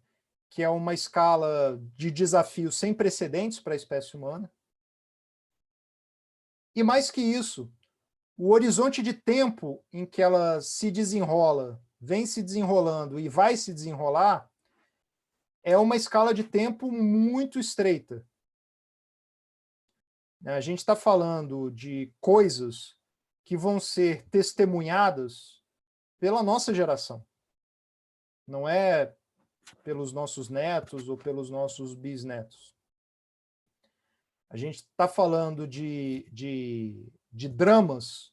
que é uma escala de desafio sem precedentes para a espécie humana. E mais que isso, o horizonte de tempo em que ela se desenrola, vem se desenrolando e vai se desenrolar, é uma escala de tempo muito estreita. A gente está falando de coisas que vão ser testemunhadas pela nossa geração. Não é pelos nossos netos ou pelos nossos bisnetos. A gente está falando de dramas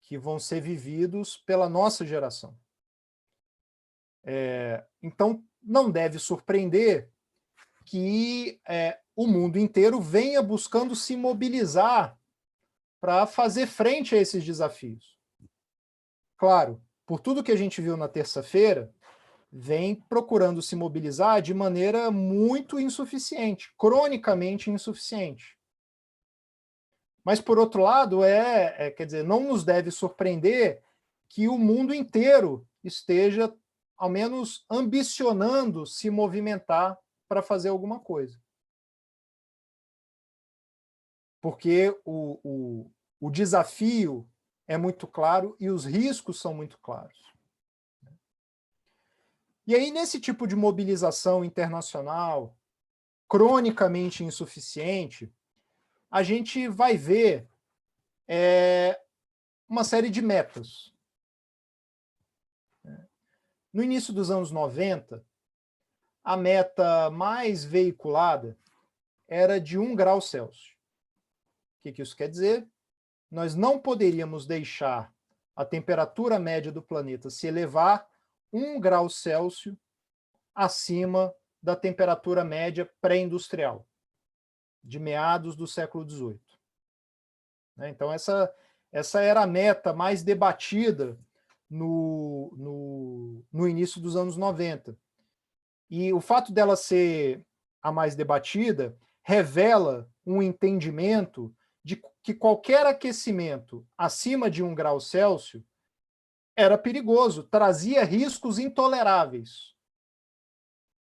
que vão ser vividos pela nossa geração. Então, não deve surpreender que o mundo inteiro venha buscando se mobilizar para fazer frente a esses desafios. Claro, por tudo que a gente viu na terça-feira, vem procurando se mobilizar de maneira muito insuficiente, cronicamente insuficiente. Mas, por outro lado, quer dizer, não nos deve surpreender que o mundo inteiro esteja, ao menos, ambicionando se movimentar para fazer alguma coisa. Porque o desafio é muito claro e os riscos são muito claros. E aí, nesse tipo de mobilização internacional, cronicamente insuficiente, a gente vai ver uma série de metas. No início dos anos 90, a meta mais veiculada era de 1 grau Celsius. O que isso quer dizer? Nós não poderíamos deixar a temperatura média do planeta se elevar 1 grau Celsius acima da temperatura média pré-industrial, de meados do século XVIII. Então, essa era a meta mais debatida no início dos anos 90. E o fato dela ser a mais debatida revela um entendimento de que qualquer aquecimento acima de 1 grau Celsius era perigoso, trazia riscos intoleráveis,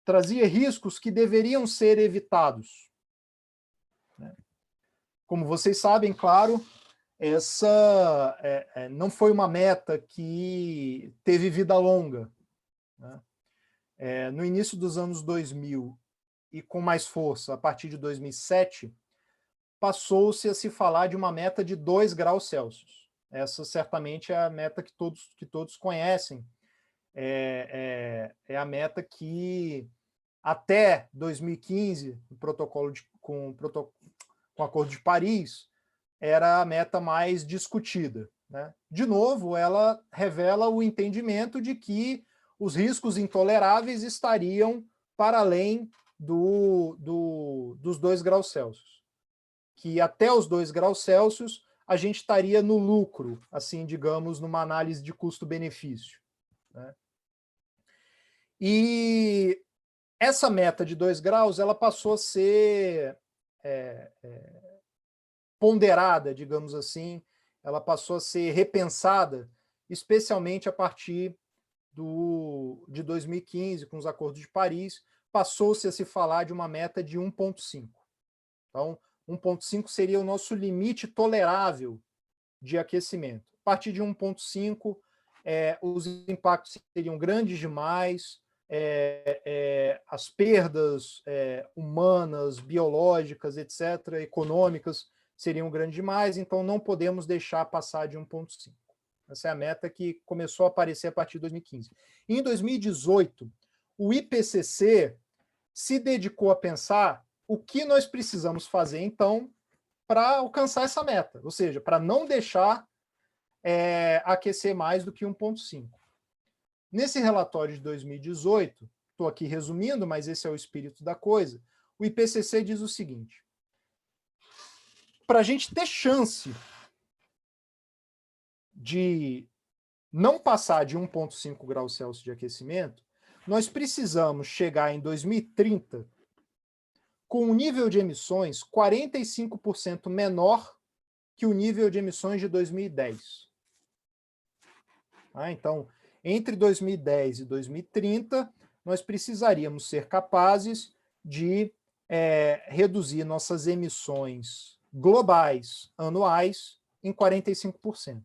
trazia riscos que deveriam ser evitados. Como vocês sabem, claro, essa não foi uma meta que teve vida longa, né? No início dos anos 2000, e com mais força, a partir de 2007, passou-se a se falar de uma meta de 2 graus Celsius. Essa certamente é a meta que todos conhecem. É a meta que, até 2015, com o Acordo de Paris, era a meta mais discutida, né? De novo, ela revela o entendimento de que os riscos intoleráveis estariam para além dos 2 graus Celsius. Que até os 2 graus Celsius a gente estaria no lucro, assim, digamos, numa análise de custo-benefício, né? E essa meta de 2 graus, ela passou a ser ponderada, digamos assim, ela passou a ser repensada, especialmente a partir de 2015, com os Acordos de Paris, passou-se a se falar de uma meta de 1,5. Então, 1,5 seria o nosso limite tolerável de aquecimento. A partir de 1,5, os impactos seriam grandes demais, as perdas humanas, biológicas, etc., econômicas, seriam grandes demais, então não podemos deixar passar de 1,5. Essa é a meta que começou a aparecer a partir de 2015. Em 2018, o IPCC se dedicou a pensar o que nós precisamos fazer, então, para alcançar essa meta, ou seja, para não deixar aquecer mais do que 1,5. Nesse relatório de 2018, estou aqui resumindo, mas esse é o espírito da coisa, o IPCC diz o seguinte: para a gente ter chance de não passar de 1,5 graus Celsius de aquecimento, nós precisamos chegar em 2030 com um nível de emissões 45% menor que o nível de emissões de 2010. Então, entre 2010 e 2030, nós precisaríamos ser capazes de reduzir nossas emissões globais anuais em 45%.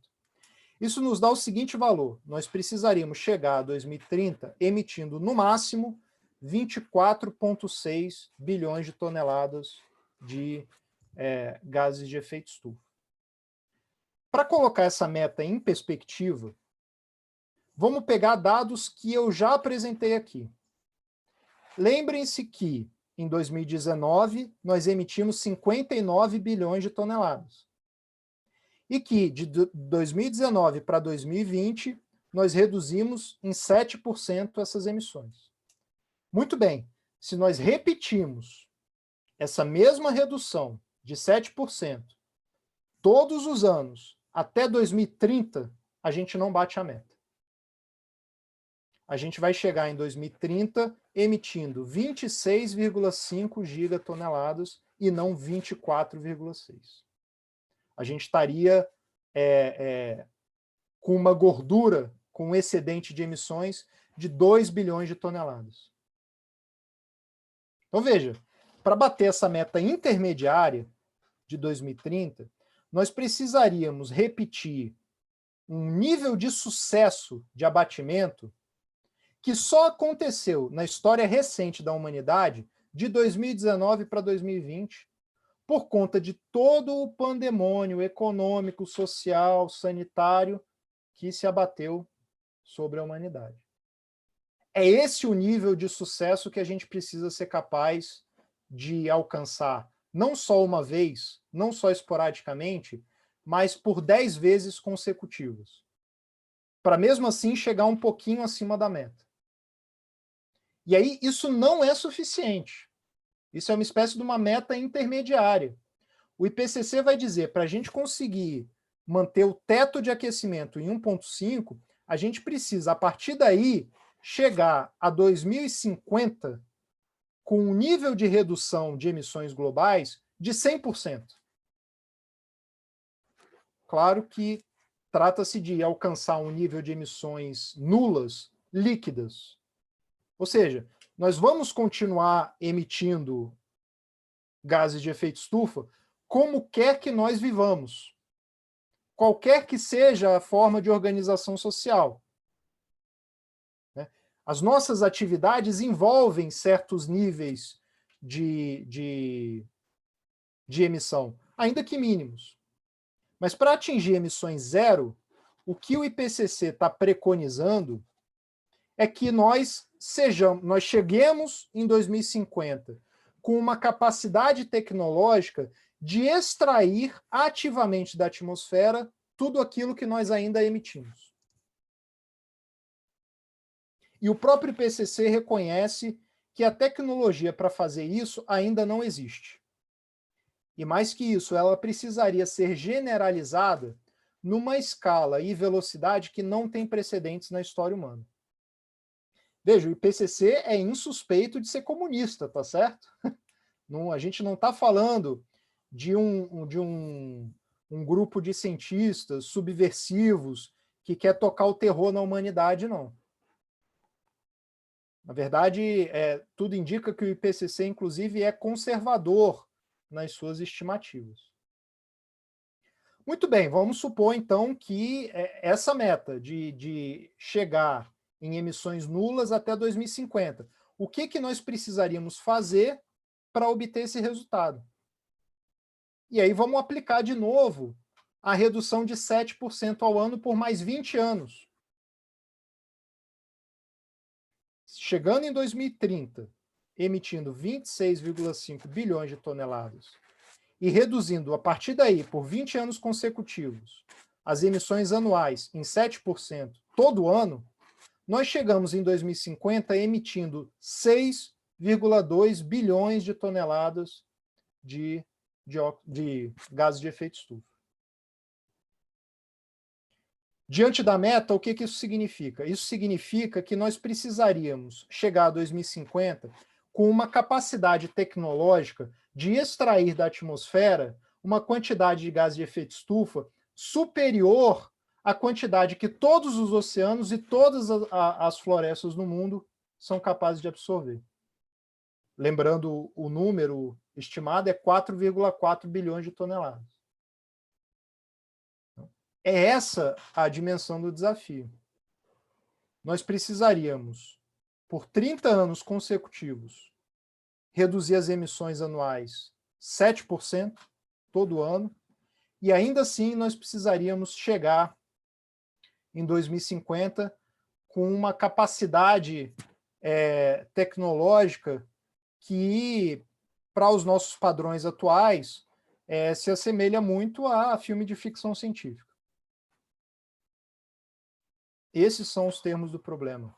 Isso nos dá o seguinte valor: nós precisaríamos chegar a 2030 emitindo, no máximo, 24,6 bilhões de toneladas de gases de efeito estufa. Para colocar essa meta em perspectiva, vamos pegar dados que eu já apresentei aqui. Lembrem-se que, em 2019, nós emitimos 59 bilhões de toneladas. E que, de 2019 para 2020, nós reduzimos em 7% essas emissões. Muito bem, se nós repetimos essa mesma redução de 7% todos os anos até 2030, a gente não bate a meta. A gente vai chegar em 2030 emitindo 26,5 gigatoneladas e não 24,6. A gente estaria com uma gordura, com um excedente de emissões de 2 bilhões de toneladas. Então, veja, para bater essa meta intermediária de 2030, nós precisaríamos repetir um nível de sucesso de abatimento que só aconteceu na história recente da humanidade, de 2019 para 2020, por conta de todo o pandemônio econômico, social, sanitário que se abateu sobre a humanidade. É esse o nível de sucesso que a gente precisa ser capaz de alcançar, não só uma vez, não só esporadicamente, mas por 10 vezes consecutivas, para mesmo assim chegar um pouquinho acima da meta. E aí isso não é suficiente. Isso é uma espécie de uma meta intermediária. O IPCC vai dizer, para a gente conseguir manter o teto de aquecimento em 1,5, a gente precisa, a partir daí, chegar a 2050 com um nível de redução de emissões globais de 100%. claro que trata-se de alcançar um nível de emissões nulas, líquidas. Ou seja, nós vamos continuar emitindo gases de efeito estufa como quer que nós vivamos, qualquer que seja a forma de organização social. As nossas atividades envolvem certos níveis de emissão, ainda que mínimos. Mas para atingir emissões zero, o que o IPCC está preconizando é que nós cheguemos em 2050 com uma capacidade tecnológica de extrair ativamente da atmosfera tudo aquilo que nós ainda emitimos. E o próprio IPCC reconhece que a tecnologia para fazer isso ainda não existe. E mais que isso, ela precisaria ser generalizada numa escala e velocidade que não tem precedentes na história humana. Veja, o IPCC é insuspeito de ser comunista, tá certo? Não, a gente não está falando de um grupo de cientistas subversivos que quer tocar o terror na humanidade, não. Na verdade, tudo indica que o IPCC, inclusive, é conservador nas suas estimativas. Muito bem, vamos supor, então, que essa meta de chegar em emissões nulas até 2050, o que nós precisaríamos fazer para obter esse resultado? E aí vamos aplicar de novo a redução de 7% ao ano por mais 20 anos. Chegando em 2030, emitindo 26,5 bilhões de toneladas e reduzindo a partir daí, por 20 anos consecutivos, as emissões anuais em 7% todo ano, nós chegamos em 2050 emitindo 6,2 bilhões de toneladas de gases de efeito estufa. Diante da meta, o que isso significa? Isso significa que nós precisaríamos chegar a 2050 com uma capacidade tecnológica de extrair da atmosfera uma quantidade de gás de efeito estufa superior à quantidade que todos os oceanos e todas as florestas no mundo são capazes de absorver. Lembrando, o número estimado é 4,4 bilhões de toneladas. É essa a dimensão do desafio. Nós precisaríamos, por 30 anos consecutivos, reduzir as emissões anuais 7% todo ano, e ainda assim nós precisaríamos chegar em 2050 com uma capacidade tecnológica que, para os nossos padrões atuais, se assemelha muito a filme de ficção científica. Esses são os termos do problema.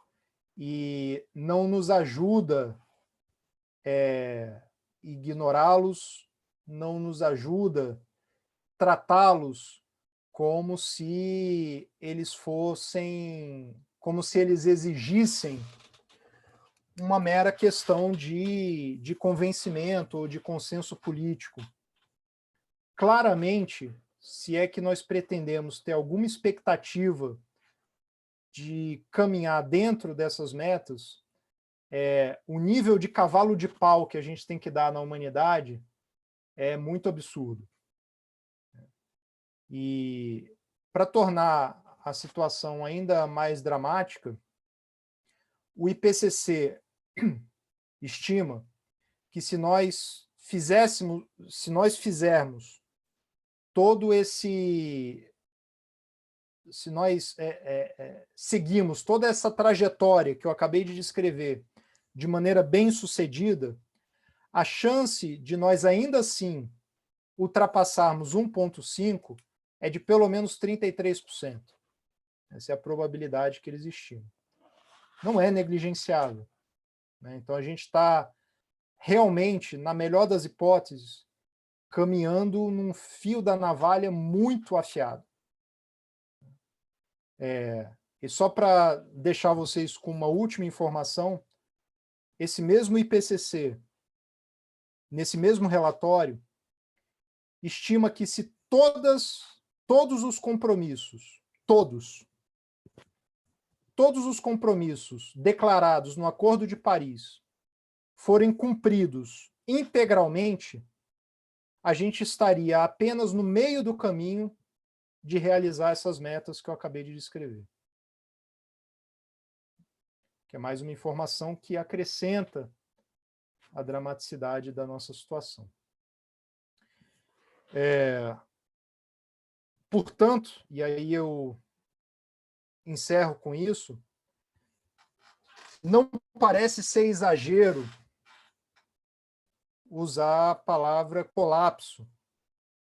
E não nos ajuda ignorá-los, não nos ajuda tratá-los como se eles exigissem uma mera questão de convencimento ou de consenso político. Claramente, se é que nós pretendemos ter alguma expectativa de caminhar dentro dessas metas, o nível de cavalo de pau que a gente tem que dar na humanidade é muito absurdo. E para tornar a situação ainda mais dramática, o IPCC estima que se nós fizermos todo esse... se nós seguimos toda essa trajetória que eu acabei de descrever de maneira bem sucedida, a chance de nós ainda assim ultrapassarmos 1,5 é de pelo menos 33%. Essa é a probabilidade que eles estimam. Não é negligenciável, né? Então a gente está realmente, na melhor das hipóteses, caminhando num fio da navalha muito afiado. E só para deixar vocês com uma última informação, esse mesmo IPCC, nesse mesmo relatório, estima que se todas todos os compromissos, todos os compromissos declarados no Acordo de Paris forem cumpridos integralmente, a gente estaria apenas no meio do caminho de realizar essas metas que eu acabei de descrever. Que é mais uma informação que acrescenta a dramaticidade da nossa situação. Portanto, e aí eu encerro com isso, não parece ser exagero usar a palavra colapso,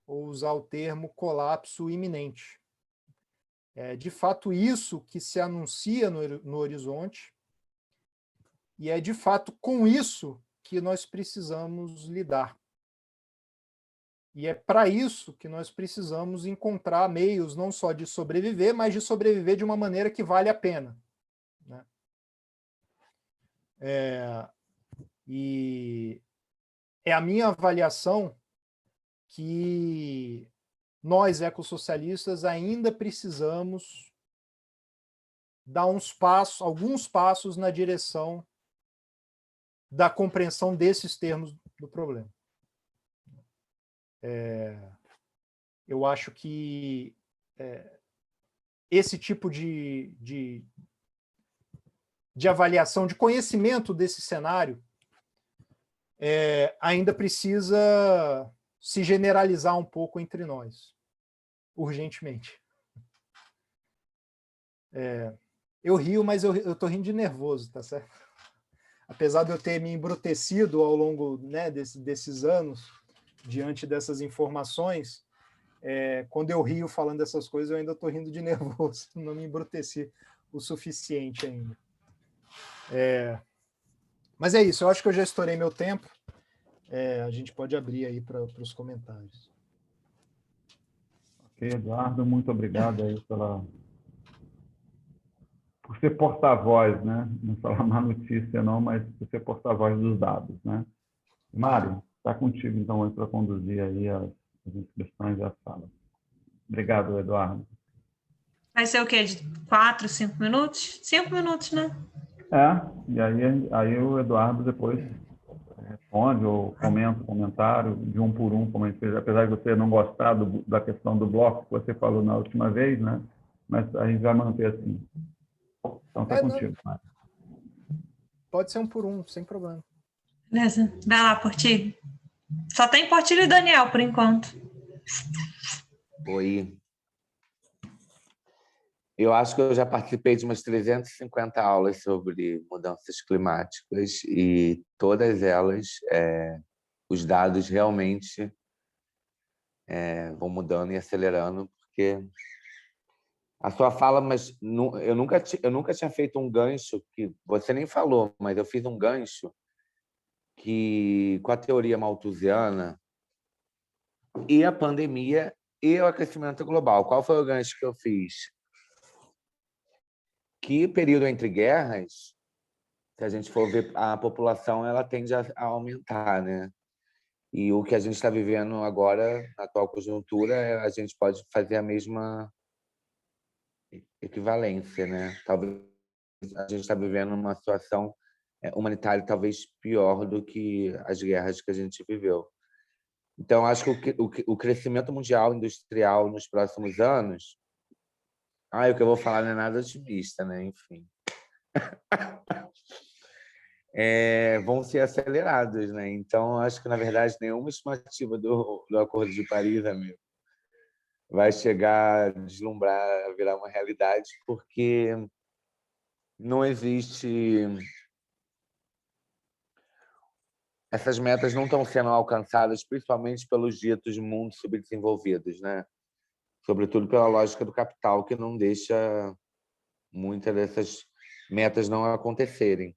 ou usar o termo colapso iminente. É de fato isso que se anuncia no horizonte, e é de fato com isso que nós precisamos lidar. E é para isso que nós precisamos encontrar meios não só de sobreviver, mas de sobreviver de uma maneira que vale a pena, né? E é a minha avaliação que nós, ecossocialistas, ainda precisamos dar alguns passos na direção da compreensão desses termos do problema. Eu acho que esse tipo de avaliação, de conhecimento desse cenário, ainda precisa se generalizar um pouco entre nós, urgentemente. Eu rio, mas eu estou rindo de nervoso, tá certo? Apesar de eu ter me embrutecido ao longo, né, desses anos, diante dessas informações, quando eu rio falando dessas coisas, eu ainda estou rindo de nervoso, não me embruteci o suficiente ainda. Mas é isso, eu acho que eu já estourei meu tempo. A gente pode abrir aí para os comentários. Ok, Eduardo, muito obrigado aí por ser porta-voz, né? Não falar má notícia não, mas por ser porta-voz dos dados, né? Mário, está contigo então para conduzir aí as inscrições e as salas. Obrigado, Eduardo. Vai ser o quê? De 4, 5 minutos? 5 minutos, né? E aí o Eduardo depois responde ou comenta o comentário de um por um, como a gente fez, apesar de você não gostar da questão do bloco que você falou na última vez, né? Mas a gente vai manter assim. Então está contigo, Mário. Pode ser um por um, sem problema. Beleza. Vai lá, Portilho. Só tem Portilho e Daniel, por enquanto. Oi. Eu acho que eu já participei de umas 350 aulas sobre mudanças climáticas e todas elas, os dados realmente vão mudando e acelerando, porque a sua fala, mas eu nunca tinha feito um gancho, que você nem falou, mas eu fiz um gancho que, com a teoria malthusiana e a pandemia e o aquecimento global. Qual foi o gancho que eu fiz? Que período entre guerras, se a gente for ver, a população ela tende a aumentar, né? E o que a gente está vivendo agora, na atual conjuntura, a gente pode fazer a mesma equivalência, né? Talvez a gente está vivendo uma situação humanitária talvez pior do que as guerras que a gente viveu. Então, acho que o crescimento mundial industrial nos próximos anos... o que eu vou falar não é nada otimista, né? Enfim. Vão ser acelerados, né? Então, acho que, na verdade, nenhuma estimativa do Acordo de Paris, amigo, vai chegar a deslumbrar, a virar uma realidade, porque não existe... Essas metas não estão sendo alcançadas, principalmente pelos ditos mundos subdesenvolvidos, né? Sobretudo pela lógica do capital, que não deixa muitas dessas metas não acontecerem.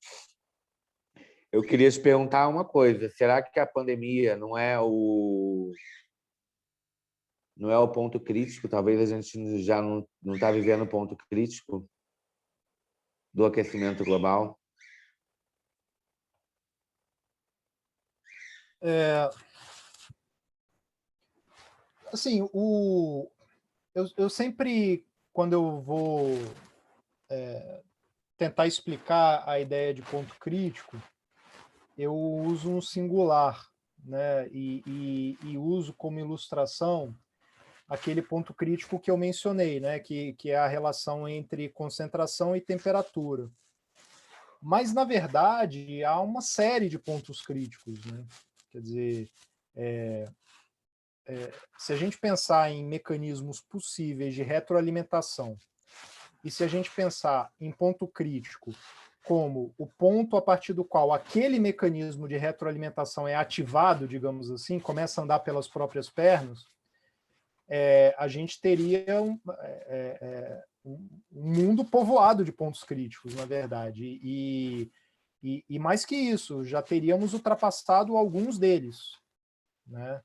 Eu queria te perguntar uma coisa: será que a pandemia não é o ponto crítico? Talvez a gente já não está vivendo o ponto crítico do aquecimento global? Assim, eu sempre, quando eu vou tentar explicar a ideia de ponto crítico, eu uso um singular, né? E uso como ilustração aquele ponto crítico que eu mencionei, né? Que é a relação entre concentração e temperatura. Mas, na verdade, há uma série de pontos críticos, né? Quer dizer, se a gente pensar em mecanismos possíveis de retroalimentação, e se a gente pensar em ponto crítico como o ponto a partir do qual aquele mecanismo de retroalimentação é ativado, digamos assim, começa a andar pelas próprias pernas, a gente teria um mundo povoado de pontos críticos, na verdade. E mais que isso, já teríamos ultrapassado alguns deles, né?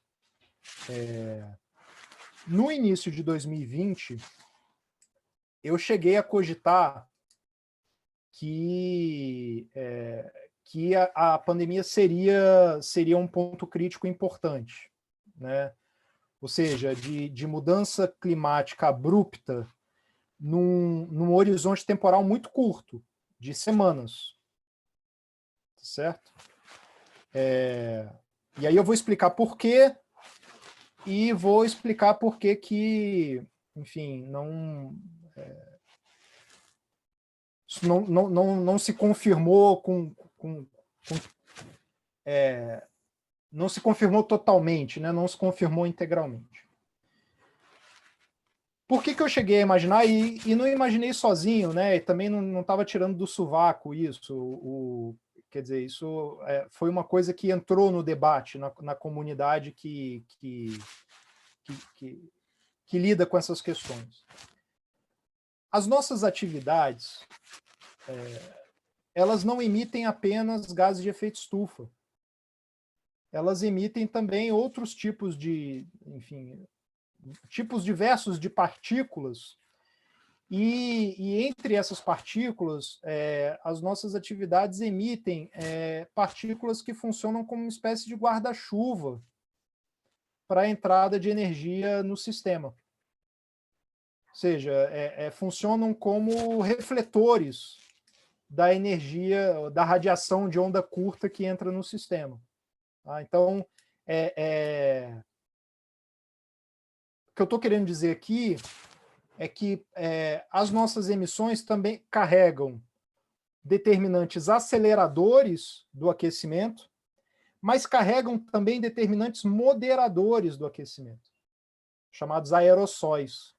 No início de 2020, eu cheguei a cogitar que a pandemia seria um ponto crítico importante, né? Ou seja, de mudança climática abrupta num horizonte temporal muito curto, de semanas, certo? E aí eu vou explicar por quê, e vou explicar por que que, enfim, isso não se confirmou não se confirmou totalmente, né? Não se confirmou integralmente. Por que eu cheguei a imaginar, e não imaginei sozinho, né? E também não estava tirando do sovaco isso, quer dizer, isso foi uma coisa que entrou no debate, na comunidade que lida com essas questões. As nossas atividades, elas não emitem apenas gases de efeito estufa. Elas emitem também outros tipos de, enfim, tipos diversos de partículas, e entre essas partículas, as nossas atividades emitem partículas que funcionam como uma espécie de guarda-chuva para a entrada de energia no sistema. Ou seja, funcionam como refletores da energia, da radiação de onda curta que entra no sistema. Tá? Então, o que eu estou querendo dizer aqui é que as nossas emissões também carregam determinantes aceleradores do aquecimento, mas carregam também determinantes moderadores do aquecimento, chamados aerossóis.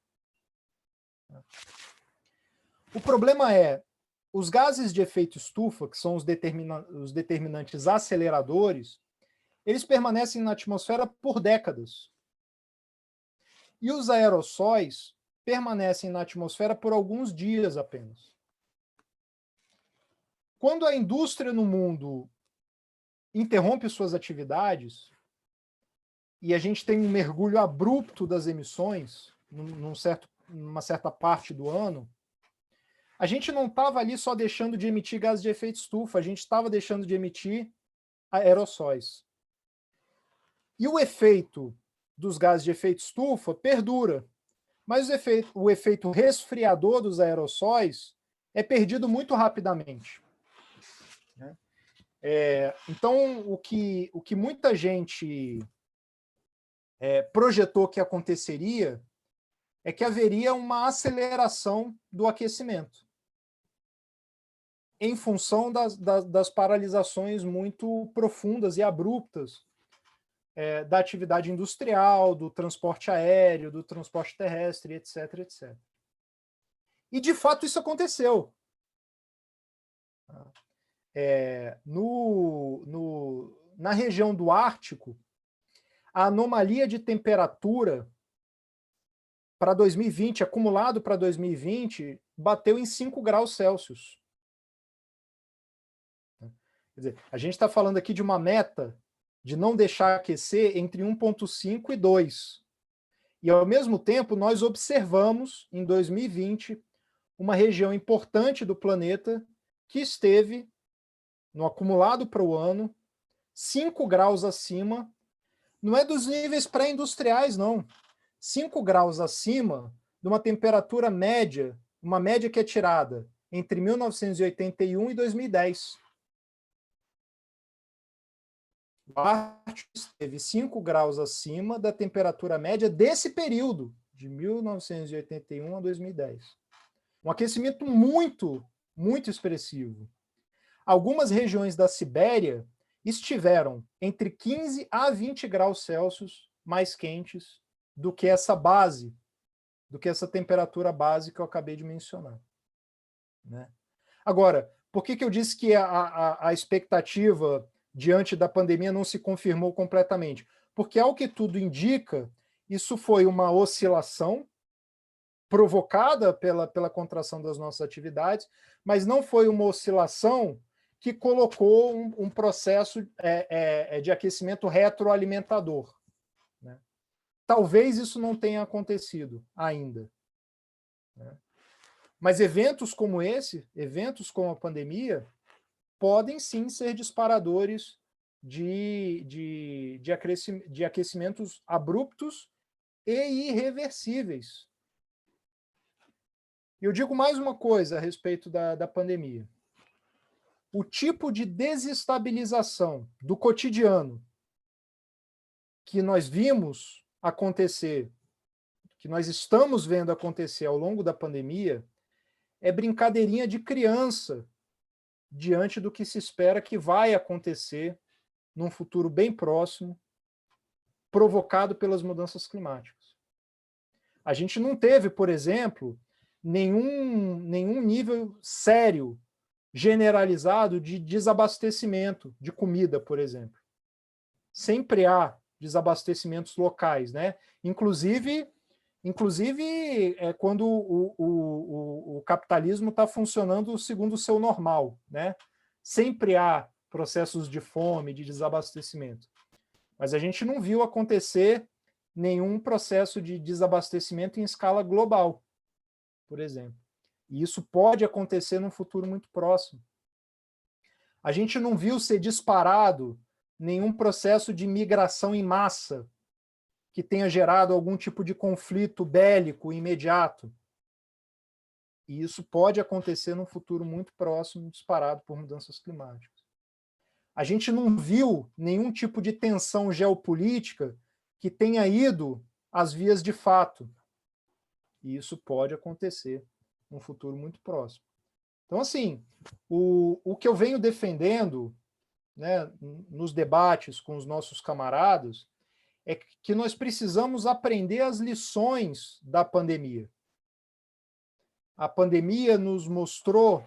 O problema é, os gases de efeito estufa, que são os determinantes aceleradores, eles permanecem na atmosfera por décadas. E os aerossóis permanecem na atmosfera por alguns dias apenas. Quando a indústria no mundo interrompe suas atividades, e a gente tem um mergulho abrupto das emissões, numa certa parte do ano, a gente não estava ali só deixando de emitir gases de efeito estufa, a gente estava deixando de emitir aerossóis. E o efeito dos gases de efeito estufa perdura, mas o efeito resfriador dos aerossóis é perdido muito rapidamente. Então, o que muita gente projetou que aconteceria é que haveria uma aceleração do aquecimento em função das paralisações muito profundas e abruptas da atividade industrial, do transporte aéreo, do transporte terrestre, etc, etc. E, de fato, isso aconteceu. Na região do Ártico, a anomalia de temperatura para 2020, acumulado para 2020, bateu em 5 graus Celsius. Quer dizer, a gente está falando aqui de uma meta de não deixar aquecer entre 1,5 e 2. E, ao mesmo tempo, nós observamos, em 2020, uma região importante do planeta que esteve, no acumulado para o ano, 5 graus acima, não é dos níveis pré-industriais, não. 5 graus acima de uma temperatura média, uma média que é tirada entre 1981 e 2010. Marte esteve 5 graus acima da temperatura média desse período, de 1981 a 2010. Um aquecimento muito, muito expressivo. Algumas regiões da Sibéria estiveram entre 15 a 20 graus Celsius mais quentes do que essa base, do que essa temperatura base que eu acabei de mencionar. Né? Agora, por que eu disse que a expectativa diante da pandemia não se confirmou completamente? Porque, ao que tudo indica, isso foi uma oscilação provocada pela contração das nossas atividades, mas não foi uma oscilação que colocou um processo de aquecimento retroalimentador. Né? Talvez isso não tenha acontecido ainda. Né? Mas eventos como esse, eventos como a pandemia, podem sim ser disparadores de aquecimentos abruptos e irreversíveis. E eu digo mais uma coisa a respeito da pandemia. O tipo de desestabilização do cotidiano que nós vimos acontecer, que nós estamos vendo acontecer ao longo da pandemia, é brincadeirinha de criança diante do que se espera que vai acontecer num futuro bem próximo, provocado pelas mudanças climáticas. A gente não teve, por exemplo, nenhum nível sério, generalizado de desabastecimento de comida, por exemplo. Sempre há desabastecimentos locais, né? Inclusive quando o capitalismo está funcionando segundo o seu normal, né? Sempre há processos de fome, de desabastecimento. Mas a gente não viu acontecer nenhum processo de desabastecimento em escala global, por exemplo. E isso pode acontecer num futuro muito próximo. A gente não viu ser disparado nenhum processo de migração em massa que tenha gerado algum tipo de conflito bélico imediato. E isso pode acontecer num futuro muito próximo, disparado por mudanças climáticas. A gente não viu nenhum tipo de tensão geopolítica que tenha ido às vias de fato. E isso pode acontecer num futuro muito próximo. Então, assim, o que eu venho defendendo, né, nos debates com os nossos camaradas é que nós precisamos aprender as lições da pandemia. A pandemia nos mostrou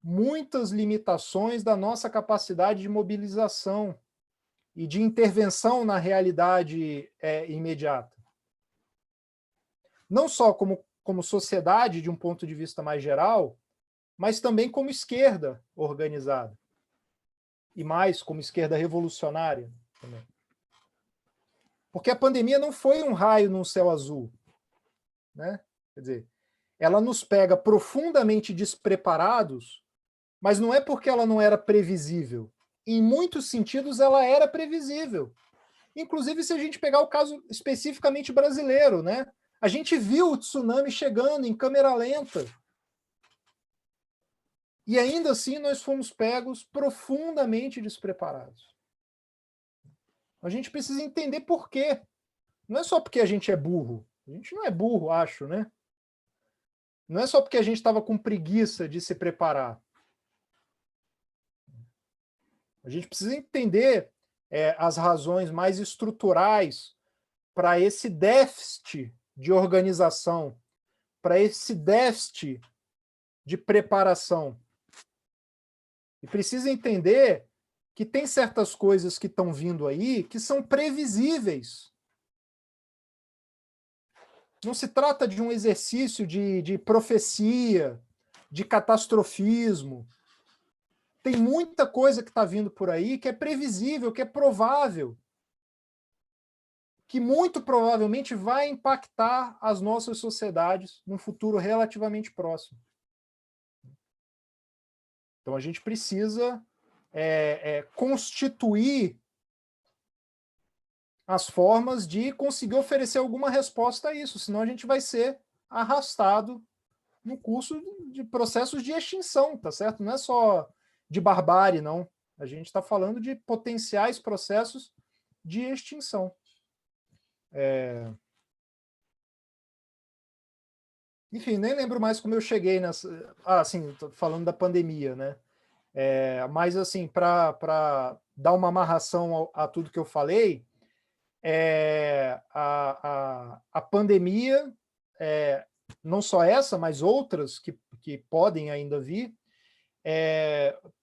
muitas limitações da nossa capacidade de mobilização e de intervenção na realidade imediata. Não só como sociedade, de um ponto de vista mais geral, mas também como esquerda organizada. E mais, como esquerda revolucionária também. Porque a pandemia não foi um raio num céu azul. Né? Quer dizer, ela nos pega profundamente despreparados, mas não é porque ela não era previsível. Em muitos sentidos, ela era previsível. Inclusive, se a gente pegar o caso especificamente brasileiro, né? A gente viu o tsunami chegando em câmera lenta. E ainda assim, nós fomos pegos profundamente despreparados. A gente precisa entender por quê. Não é só porque a gente é burro. A gente não é burro, acho, né? Não é só porque a gente estava com preguiça de se preparar. A gente precisa entender as razões mais estruturais para esse déficit de organização, para esse déficit de preparação. E precisa entender que tem certas coisas que estão vindo aí que são previsíveis. Não se trata de um exercício de profecia, de catastrofismo. Tem muita coisa que está vindo por aí que é previsível, que é provável, que muito provavelmente vai impactar as nossas sociedades num futuro relativamente próximo. Então a gente precisa constituir as formas de conseguir oferecer alguma resposta a isso, senão a gente vai ser arrastado no curso de processos de extinção, tá certo? Não é só de barbárie, não. A gente está falando de potenciais processos de extinção. Enfim, nem lembro mais como eu cheguei nessa... sim, tô falando da pandemia, né? Mas, assim, para dar uma amarração a tudo que eu falei, a pandemia, não só essa, mas outras que podem ainda vir,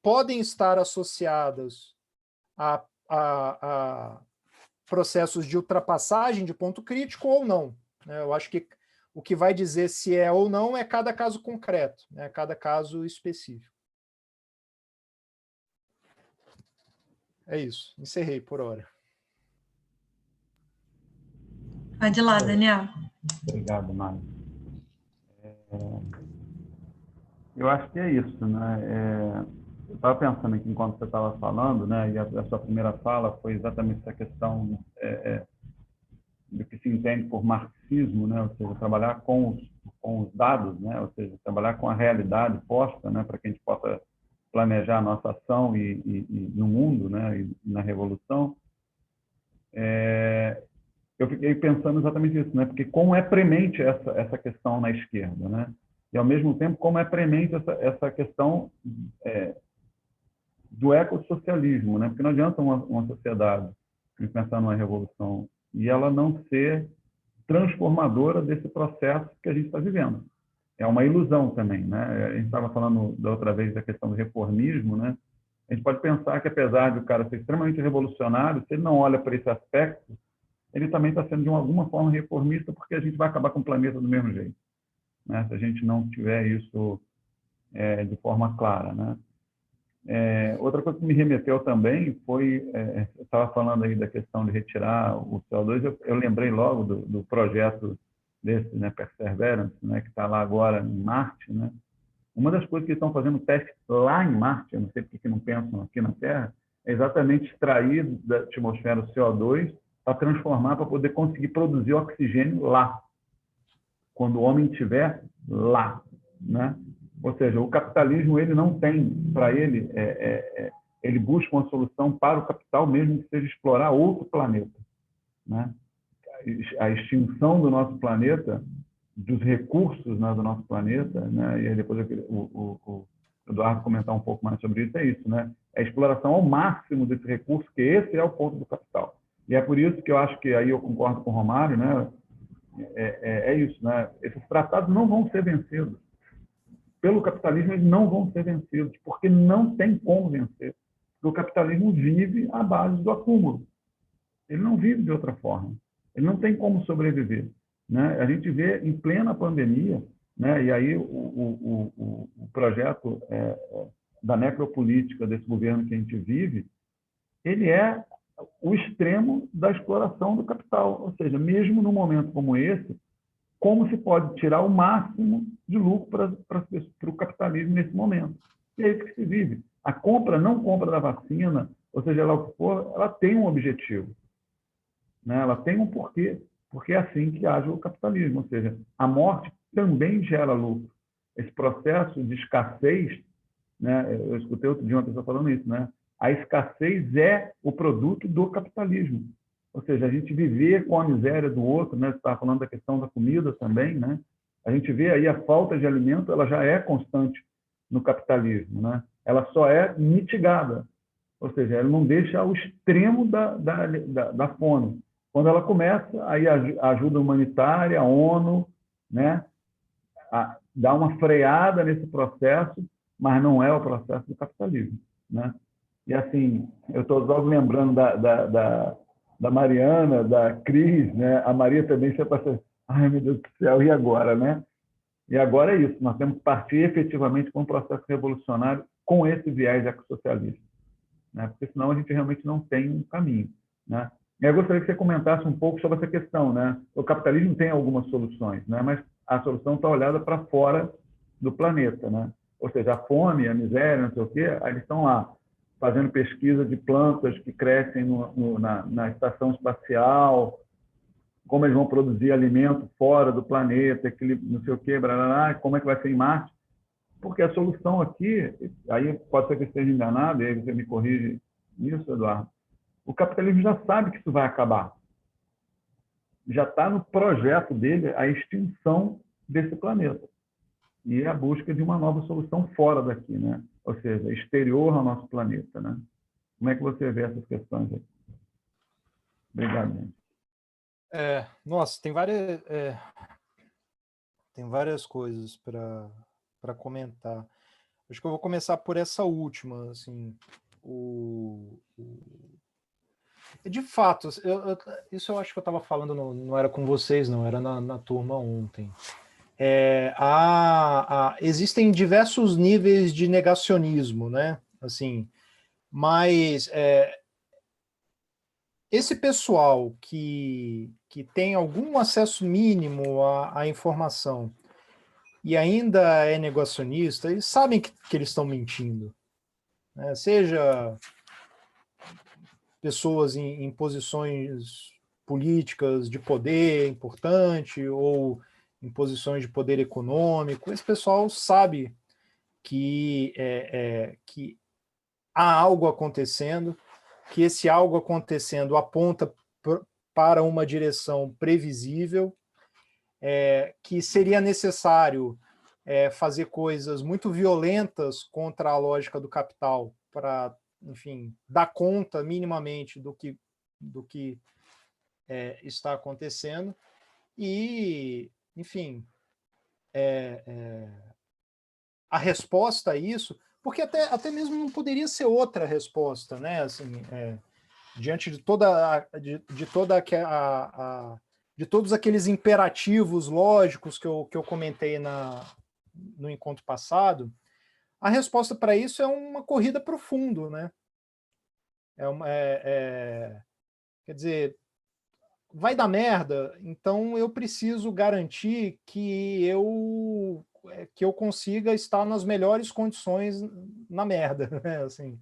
podem estar associadas a processos de ultrapassagem de ponto crítico ou não, né? Eu acho que o que vai dizer se é ou não é cada caso concreto, né? Cada caso específico. É isso, encerrei por hora. Pode ir lá, Daniel. Obrigado, Mário. Eu acho que é isso, né? Eu estava pensando aqui enquanto você estava falando, né? E a sua primeira fala foi exatamente essa questão do que se entende por marxismo, né? Ou seja, trabalhar com os dados, né? Ou seja, trabalhar com a realidade posta, né? Para que a gente possa planejar a nossa ação e no mundo, né? E na revolução. Eu fiquei pensando exatamente isso, né? Porque como é premente essa questão na esquerda, né? E, ao mesmo tempo, como é premente essa questão do ecossocialismo, né? Porque não adianta uma sociedade pensar numa revolução e ela não ser transformadora desse processo que a gente está vivendo. É uma ilusão também, né? A gente estava falando da outra vez da questão do reformismo, né? A gente pode pensar que, apesar de o cara ser extremamente revolucionário, se ele não olha para esse aspecto, ele também está sendo, de alguma forma, reformista, porque a gente vai acabar com o planeta do mesmo jeito, né? Se a gente não tiver isso de forma clara, né? Outra coisa que me remeteu também foi, eu estava falando aí da questão de retirar o CO2, eu lembrei logo do projeto desse, né, Perseverance, né, que está lá agora em Marte, né? Uma das coisas que estão fazendo teste lá em Marte, eu não sei porque que não pensam aqui na Terra, é exatamente extrair da atmosfera o CO2 para transformar, para poder conseguir produzir oxigênio lá, quando o homem estiver lá, né? Ou seja, o capitalismo ele não tem, para ele, ele busca uma solução para o capital, mesmo que seja explorar outro planeta, né? A extinção do nosso planeta, dos recursos, né, do nosso planeta, né? E aí depois o Eduardo comentar um pouco mais sobre isso, é isso, né? É a exploração ao máximo desse recurso, que esse é o ponto do capital. E é por isso que eu acho que aí eu concordo com o Romário, né? É isso, né? Esses tratados não vão ser vencidos. Pelo capitalismo, eles não vão ser vencidos, porque não tem como vencer. Porque o capitalismo vive à base do acúmulo. Ele não vive de outra forma. Ele não tem como sobreviver, né? A gente vê em plena pandemia, né? E aí o projeto da necropolítica desse governo que a gente vive, ele é o extremo da exploração do capital. Ou seja, mesmo num momento como esse, como se pode tirar o máximo de lucro para o capitalismo nesse momento. E é isso que se vive. A não compra da vacina, ou seja, ela tem um objetivo, né? Ela tem um porquê, porque é assim que age o capitalismo. Ou seja, a morte também gera lucro. Esse processo de escassez, né? Eu escutei outro dia uma pessoa falando isso, né? A escassez é o produto do capitalismo. Ou seja, a gente viver com a miséria do outro, né? Você estava falando da questão da comida também, né? A gente vê aí a falta de alimento, ela já é constante no capitalismo, né? Ela só é mitigada, ou seja, ela não deixa ao extremo da fome. Quando ela começa, aí a ajuda humanitária, a ONU, né? Dá uma freada nesse processo, mas não é o processo do capitalismo, né? E assim, eu estou logo lembrando da Mariana, da Cris, né? A Maria também se passou, ai meu Deus do céu, e agora, né? E agora é isso, nós temos que partir efetivamente com um processo revolucionário com esse viés ecossocialista, né? Porque senão a gente realmente não tem um caminho, né? E eu gostaria que você comentasse um pouco sobre essa questão, né? O capitalismo tem algumas soluções, né? Mas a solução está olhada para fora do planeta, né? Ou seja, a fome, a miséria, não sei o quê, eles estão lá. fazendo pesquisa de plantas que crescem na estação espacial, como eles vão produzir alimento fora do planeta, não sei o quê, como é que vai ser em Marte. Porque a solução aqui, aí pode ser que eu esteja enganado, e aí você me corrige nisso, Eduardo, o capitalismo já sabe que isso vai acabar. Já está no projeto dele a extinção desse planeta. E a busca de uma nova solução fora daqui, né? Ou seja, exterior ao nosso planeta, né? Como é que você vê essas questões aí? Obrigado, gente. Nossa, tem várias coisas para comentar. Acho que eu vou começar por essa última, assim, de fato, isso eu acho que eu estava falando, não era com vocês, não, era na turma ontem. Existem diversos níveis de negacionismo, né? Assim, mas esse pessoal que tem algum acesso mínimo à informação e ainda é negacionista, eles sabem que eles estão mentindo, né? Seja pessoas em posições políticas de poder importante ou em posições de poder econômico, esse pessoal sabe que há algo acontecendo, que esse algo acontecendo aponta para uma direção previsível, que seria necessário fazer coisas muito violentas contra a lógica do capital para, enfim, dar conta minimamente do que está acontecendo. E, enfim, a resposta a isso, porque até mesmo não poderia ser outra resposta, né? Assim, diante de de todos aqueles imperativos lógicos que eu comentei no encontro passado, a resposta para isso é uma corrida para o fundo, né? Quer dizer, vai dar merda, então eu preciso garantir que eu consiga estar nas melhores condições na merda, né? Assim,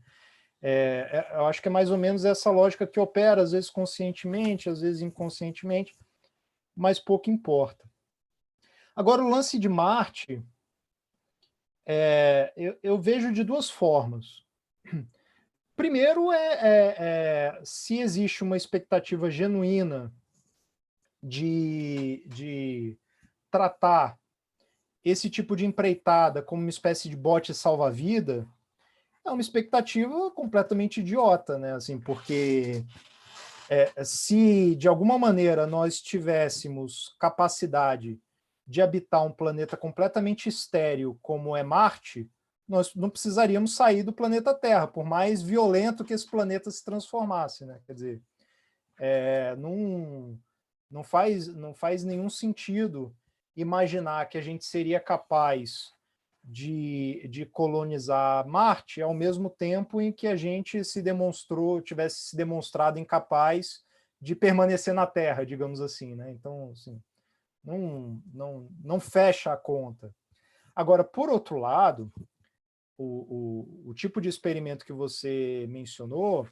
eu acho que é mais ou menos essa lógica que opera, às vezes conscientemente, às vezes inconscientemente, mas pouco importa. Agora, o lance de Marte, eu vejo de duas formas. Primeiro, se existe uma expectativa genuína de tratar esse tipo de empreitada como uma espécie de bote salva-vida, é uma expectativa completamente idiota, né? Assim, porque se de alguma maneira nós tivéssemos capacidade de habitar um planeta completamente estéril como é Marte, nós não precisaríamos sair do planeta Terra, por mais violento que esse planeta se transformasse, né? Quer dizer, não faz nenhum sentido imaginar que a gente seria capaz de colonizar Marte ao mesmo tempo em que a gente tivesse se demonstrado incapaz de permanecer na Terra, digamos assim, né? Então, assim, não fecha a conta. Agora, por outro lado, o tipo de experimento que você mencionou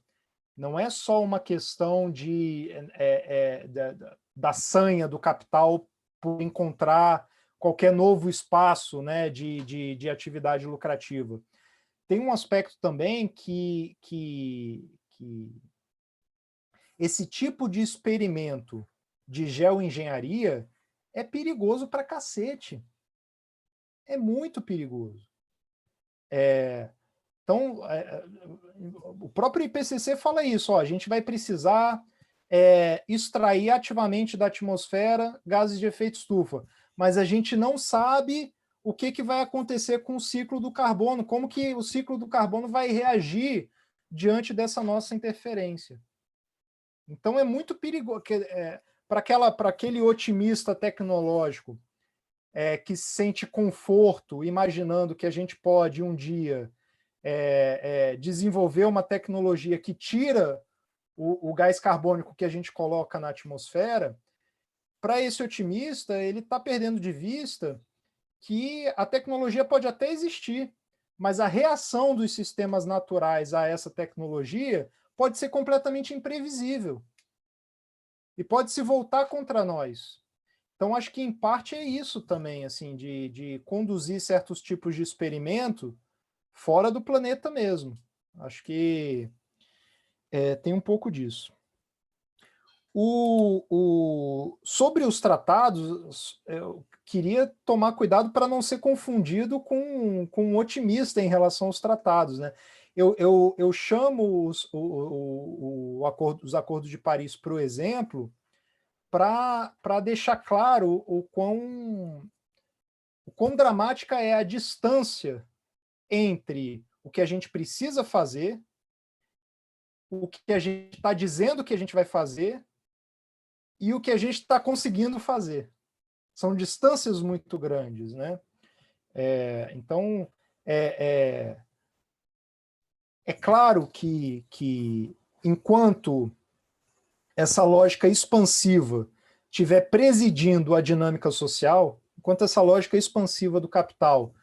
não é só uma questão da sanha do capital por encontrar qualquer novo espaço, né, de atividade lucrativa. Tem um aspecto também que esse tipo de experimento de geoengenharia é perigoso para cacete. É muito perigoso. Então, o próprio IPCC fala isso, a gente vai precisar extrair ativamente da atmosfera gases de efeito estufa, mas a gente não sabe o que vai acontecer com o ciclo do carbono, como que o ciclo do carbono vai reagir diante dessa nossa interferência. Então é muito perigoso, para aquele otimista tecnológico que se sente conforto imaginando que a gente pode um dia desenvolver uma tecnologia que tira o gás carbônico que a gente coloca na atmosfera, para esse otimista, ele está perdendo de vista que a tecnologia pode até existir, mas a reação dos sistemas naturais a essa tecnologia pode ser completamente imprevisível e pode se voltar contra nós. Então, acho que, em parte, é isso também, assim, de conduzir certos tipos de experimento fora do planeta mesmo. Acho que tem um pouco disso. Sobre os tratados, eu queria tomar cuidado para não ser confundido com um otimista em relação aos tratados, né? Eu chamo os acordos de Paris, por exemplo, para deixar claro o quão dramática é a distância entre o que a gente precisa fazer, o que a gente está dizendo que a gente vai fazer e o que a gente está conseguindo fazer. São distâncias muito grandes, né? Então, é claro que enquanto essa lógica expansiva estiver presidindo a dinâmica social, enquanto essa lógica expansiva do capital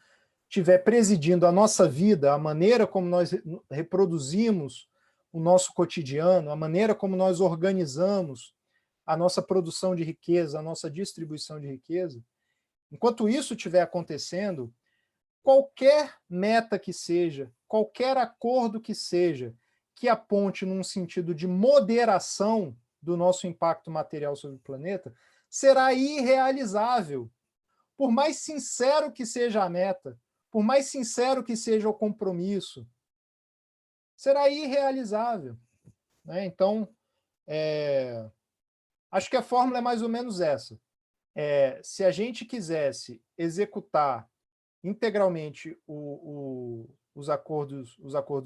estiver presidindo a nossa vida, a maneira como nós reproduzimos o nosso cotidiano, a maneira como nós organizamos a nossa produção de riqueza, a nossa distribuição de riqueza, enquanto isso estiver acontecendo, qualquer meta que seja, qualquer acordo que seja, que aponte num sentido de moderação do nosso impacto material sobre o planeta, será irrealizável. Por mais sincero que seja a meta, por mais sincero que seja o compromisso, será irrealizável, né? Então, acho que a fórmula é mais ou menos essa. Se a gente quisesse executar integralmente os acordos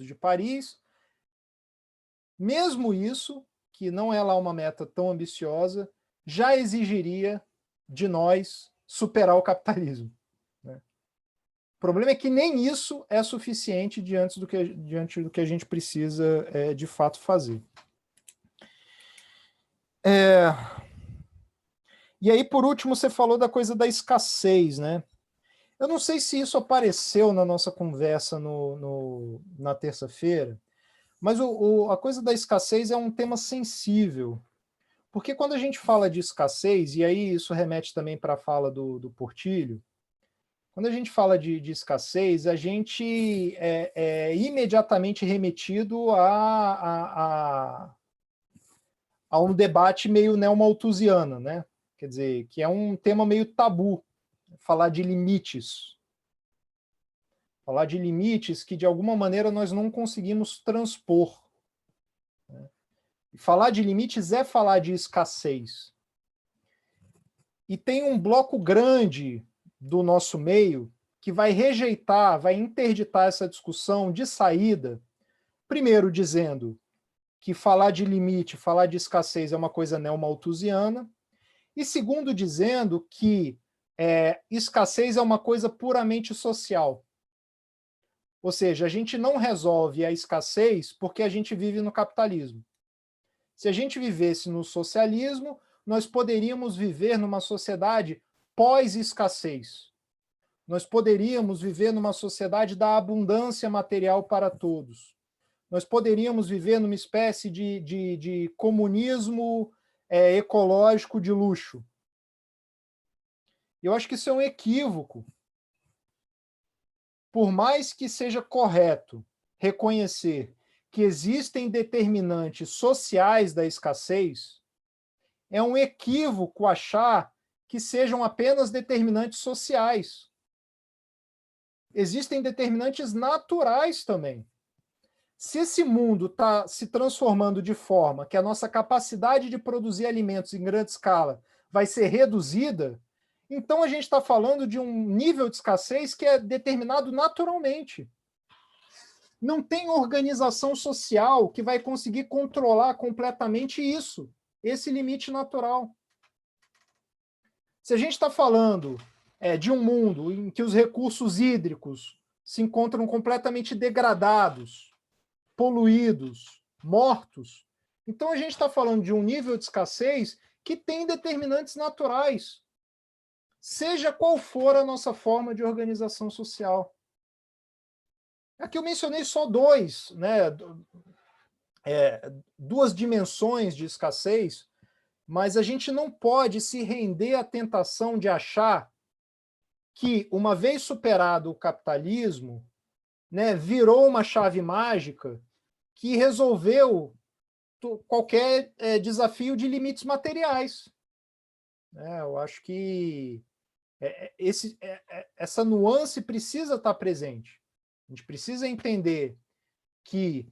de Paris, mesmo isso, que não é lá uma meta tão ambiciosa, já exigiria de nós superar o capitalismo, né? O problema é que nem isso é suficiente diante do que a gente precisa de fato fazer. E aí, por último, você falou da coisa da escassez, né? Eu não sei se isso apareceu na nossa conversa na terça-feira, mas a coisa da escassez é um tema sensível, porque quando a gente fala de escassez, e aí isso remete também para a fala do Portilho, quando a gente fala de escassez, a gente é imediatamente remetido a um debate meio neomalthusiano, né? Quer dizer, que é um tema meio tabu, falar de limites. Falar de limites que, de alguma maneira, nós não conseguimos transpor. E falar de limites é falar de escassez. E tem um bloco grande do nosso meio que vai rejeitar, vai interditar essa discussão de saída, primeiro dizendo que falar de limite, falar de escassez é uma coisa neomalthusiana, e segundo dizendo que escassez é uma coisa puramente social. Ou seja, a gente não resolve a escassez porque a gente vive no capitalismo. Se a gente vivesse no socialismo, nós poderíamos viver numa sociedade pós-escassez. Nós poderíamos viver numa sociedade da abundância material para todos. Nós poderíamos viver numa espécie de comunismo ecológico de luxo. Eu acho que isso é um equívoco. Por mais que seja correto reconhecer que existem determinantes sociais da escassez, é um equívoco achar que sejam apenas determinantes sociais. Existem determinantes naturais também. Se esse mundo está se transformando de forma que a nossa capacidade de produzir alimentos em grande escala vai ser reduzida, então a gente está falando de um nível de escassez que é determinado naturalmente. Não tem organização social que vai conseguir controlar completamente isso, esse limite natural. Se a gente está falando de um mundo em que os recursos hídricos se encontram completamente degradados, poluídos, mortos, então a gente está falando de um nível de escassez que tem determinantes naturais, seja qual for a nossa forma de organização social. Aqui eu mencionei só dois, né? Duas dimensões de escassez, mas a gente não pode se render à tentação de achar que, uma vez superado o capitalismo, né, virou uma chave mágica que resolveu qualquer desafio de limites materiais. Eu acho que essa nuance precisa estar presente. A gente precisa entender que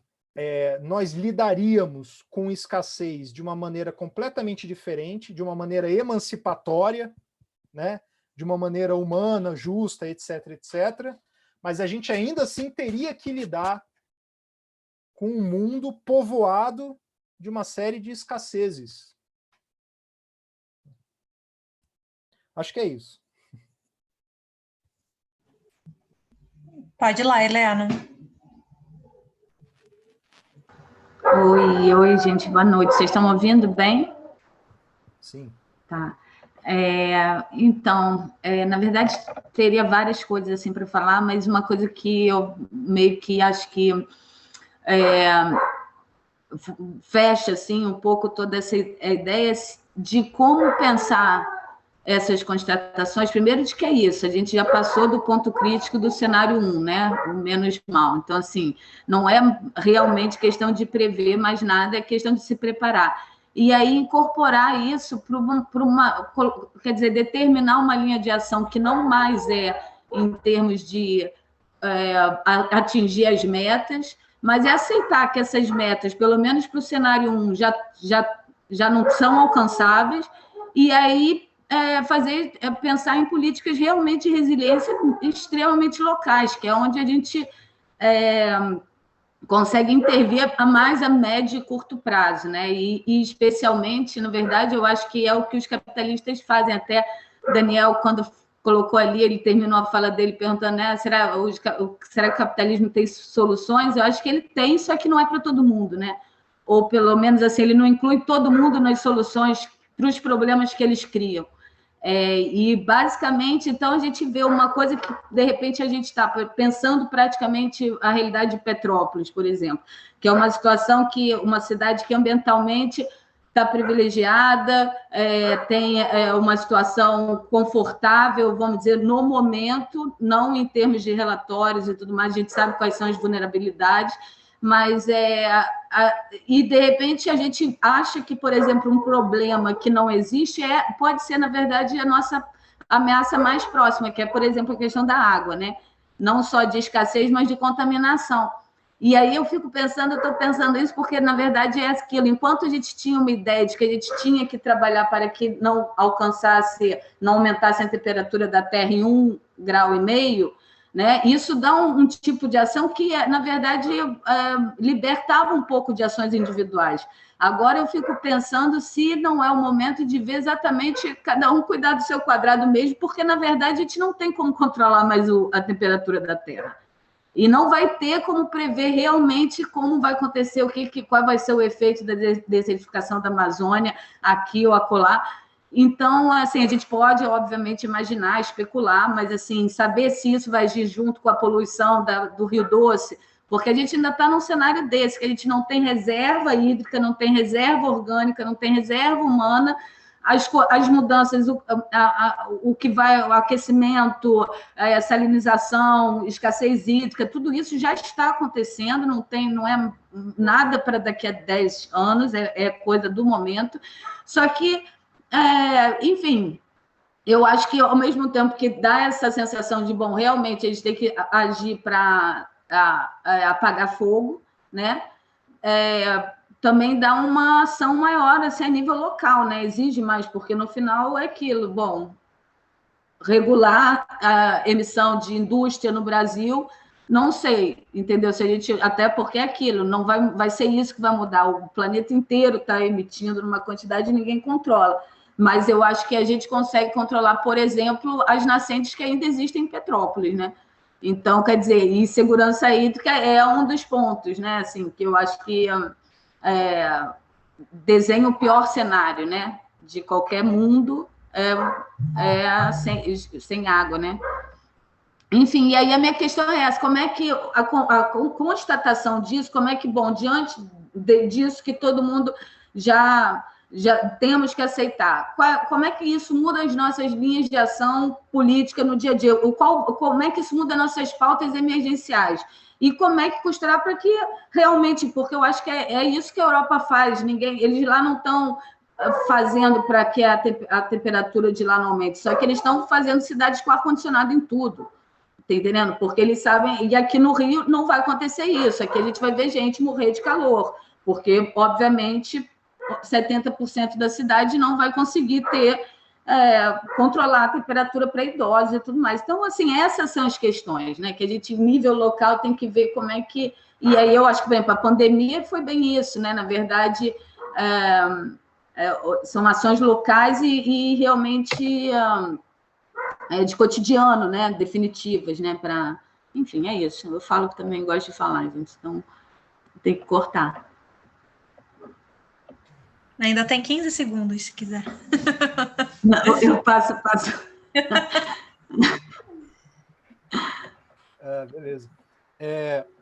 nós lidaríamos com escassez de uma maneira completamente diferente, de uma maneira emancipatória, né? De uma maneira humana, justa, etc., etc., mas a gente ainda assim teria que lidar com um mundo povoado de uma série de escassezes. Acho que é isso. Pode ir lá, Helena. Oi, gente, boa noite. Vocês estão ouvindo bem? Sim. Tá. Então, na verdade, teria várias coisas assim para falar, mas uma coisa que eu meio que acho que fecha assim um pouco toda essa ideia de como pensar essas constatações. Primeiro, de que é isso, a gente já passou do ponto crítico do cenário 1, né? O menos mal. Então, assim, não é realmente questão de prever mais nada, é questão de se preparar. E aí incorporar isso para uma, quer dizer, determinar uma linha de ação que não mais é em termos de atingir as metas, mas é aceitar que essas metas, pelo menos para o cenário 1, já não são alcançáveis, e aí pensar em políticas realmente de resiliência extremamente locais, que é onde a gente consegue intervir mais a médio e curto prazo, né? E especialmente, na verdade, eu acho que é o que os capitalistas fazem. Até Daniel, quando colocou ali, ele terminou a fala dele perguntando, né, será que o capitalismo tem soluções? Eu acho que ele tem, só que não é para todo mundo, né? Ou pelo menos assim, ele não inclui todo mundo nas soluções para os problemas que eles criam. E basicamente, então, a gente vê uma coisa que, de repente, a gente está pensando praticamente a realidade de Petrópolis, por exemplo, que é uma situação que uma cidade que ambientalmente está privilegiada, tem uma situação confortável, vamos dizer, no momento, não em termos de relatórios e tudo mais, a gente sabe quais são as vulnerabilidades, mas e de repente a gente acha que, por exemplo, um problema que não existe pode ser, na verdade, a nossa ameaça mais próxima, que é, por exemplo, a questão da água, né? Não só de escassez, mas de contaminação. E aí eu estou pensando isso porque, na verdade, é aquilo. Enquanto a gente tinha uma ideia de que a gente tinha que trabalhar para que não aumentasse a temperatura da Terra em 1,5 grau, né? Isso dá um tipo de ação que, na verdade, libertava um pouco de ações individuais. Agora eu fico pensando se não é o momento de ver exatamente cada um cuidar do seu quadrado mesmo, porque, na verdade, a gente não tem como controlar mais a temperatura da Terra. E não vai ter como prever realmente como vai acontecer, qual vai ser o efeito da desertificação da Amazônia, aqui ou acolá. Então, assim, a gente pode, obviamente, imaginar, especular, mas, assim, saber se isso vai agir junto com a poluição do Rio Doce, porque a gente ainda está num cenário desse, que a gente não tem reserva hídrica, não tem reserva orgânica, não tem reserva humana, as mudanças, o que vai, o aquecimento, a salinização, escassez hídrica, tudo isso já está acontecendo, não é nada para daqui a 10 anos, é coisa do momento. Só que, enfim, eu acho que, ao mesmo tempo que dá essa sensação de, bom, realmente a gente tem que agir para apagar fogo, né? Também dá uma ação maior assim, a nível local, né? Exige mais, porque no final é aquilo, bom, regular a emissão de indústria no Brasil, não sei, entendeu? Se a gente, até porque é aquilo, não vai ser isso que vai mudar, o planeta inteiro está emitindo numa quantidade que ninguém controla, mas eu acho que a gente consegue controlar, por exemplo, as nascentes que ainda existem em Petrópolis, né? Então, quer dizer, e segurança hídrica é um dos pontos, né? Assim, que eu acho que desenha o pior cenário, né? De qualquer mundo sem água, né? Enfim, e aí a minha questão é essa, como é que a constatação disso, como é que, bom, diante disso que todo mundo já temos que aceitar, como é que isso muda as nossas linhas de ação política no dia a dia? Como é que isso muda nossas pautas emergenciais? E como é que costurará para que realmente, porque eu acho que é isso que a Europa faz, eles lá não estão fazendo para que a temperatura de lá não aumente, só que eles estão fazendo cidades com ar-condicionado em tudo. Tá entendendo? Porque eles sabem, e aqui no Rio não vai acontecer isso, aqui a gente vai ver gente morrer de calor, porque, obviamente, 70% da cidade não vai conseguir controlar a temperatura para idosos e tudo mais. Então, assim, essas são as questões, né? Que a gente, nível local, tem que ver como é que... E aí eu acho que, por exemplo, a pandemia foi bem isso, né? Na verdade, são ações locais e realmente... de cotidiano, né? Definitivas, né? Enfim, é isso. Eu falo que também gosto de falar, gente, então tem que cortar. Ainda tem 15 segundos, se quiser. Não, eu passo. Beleza.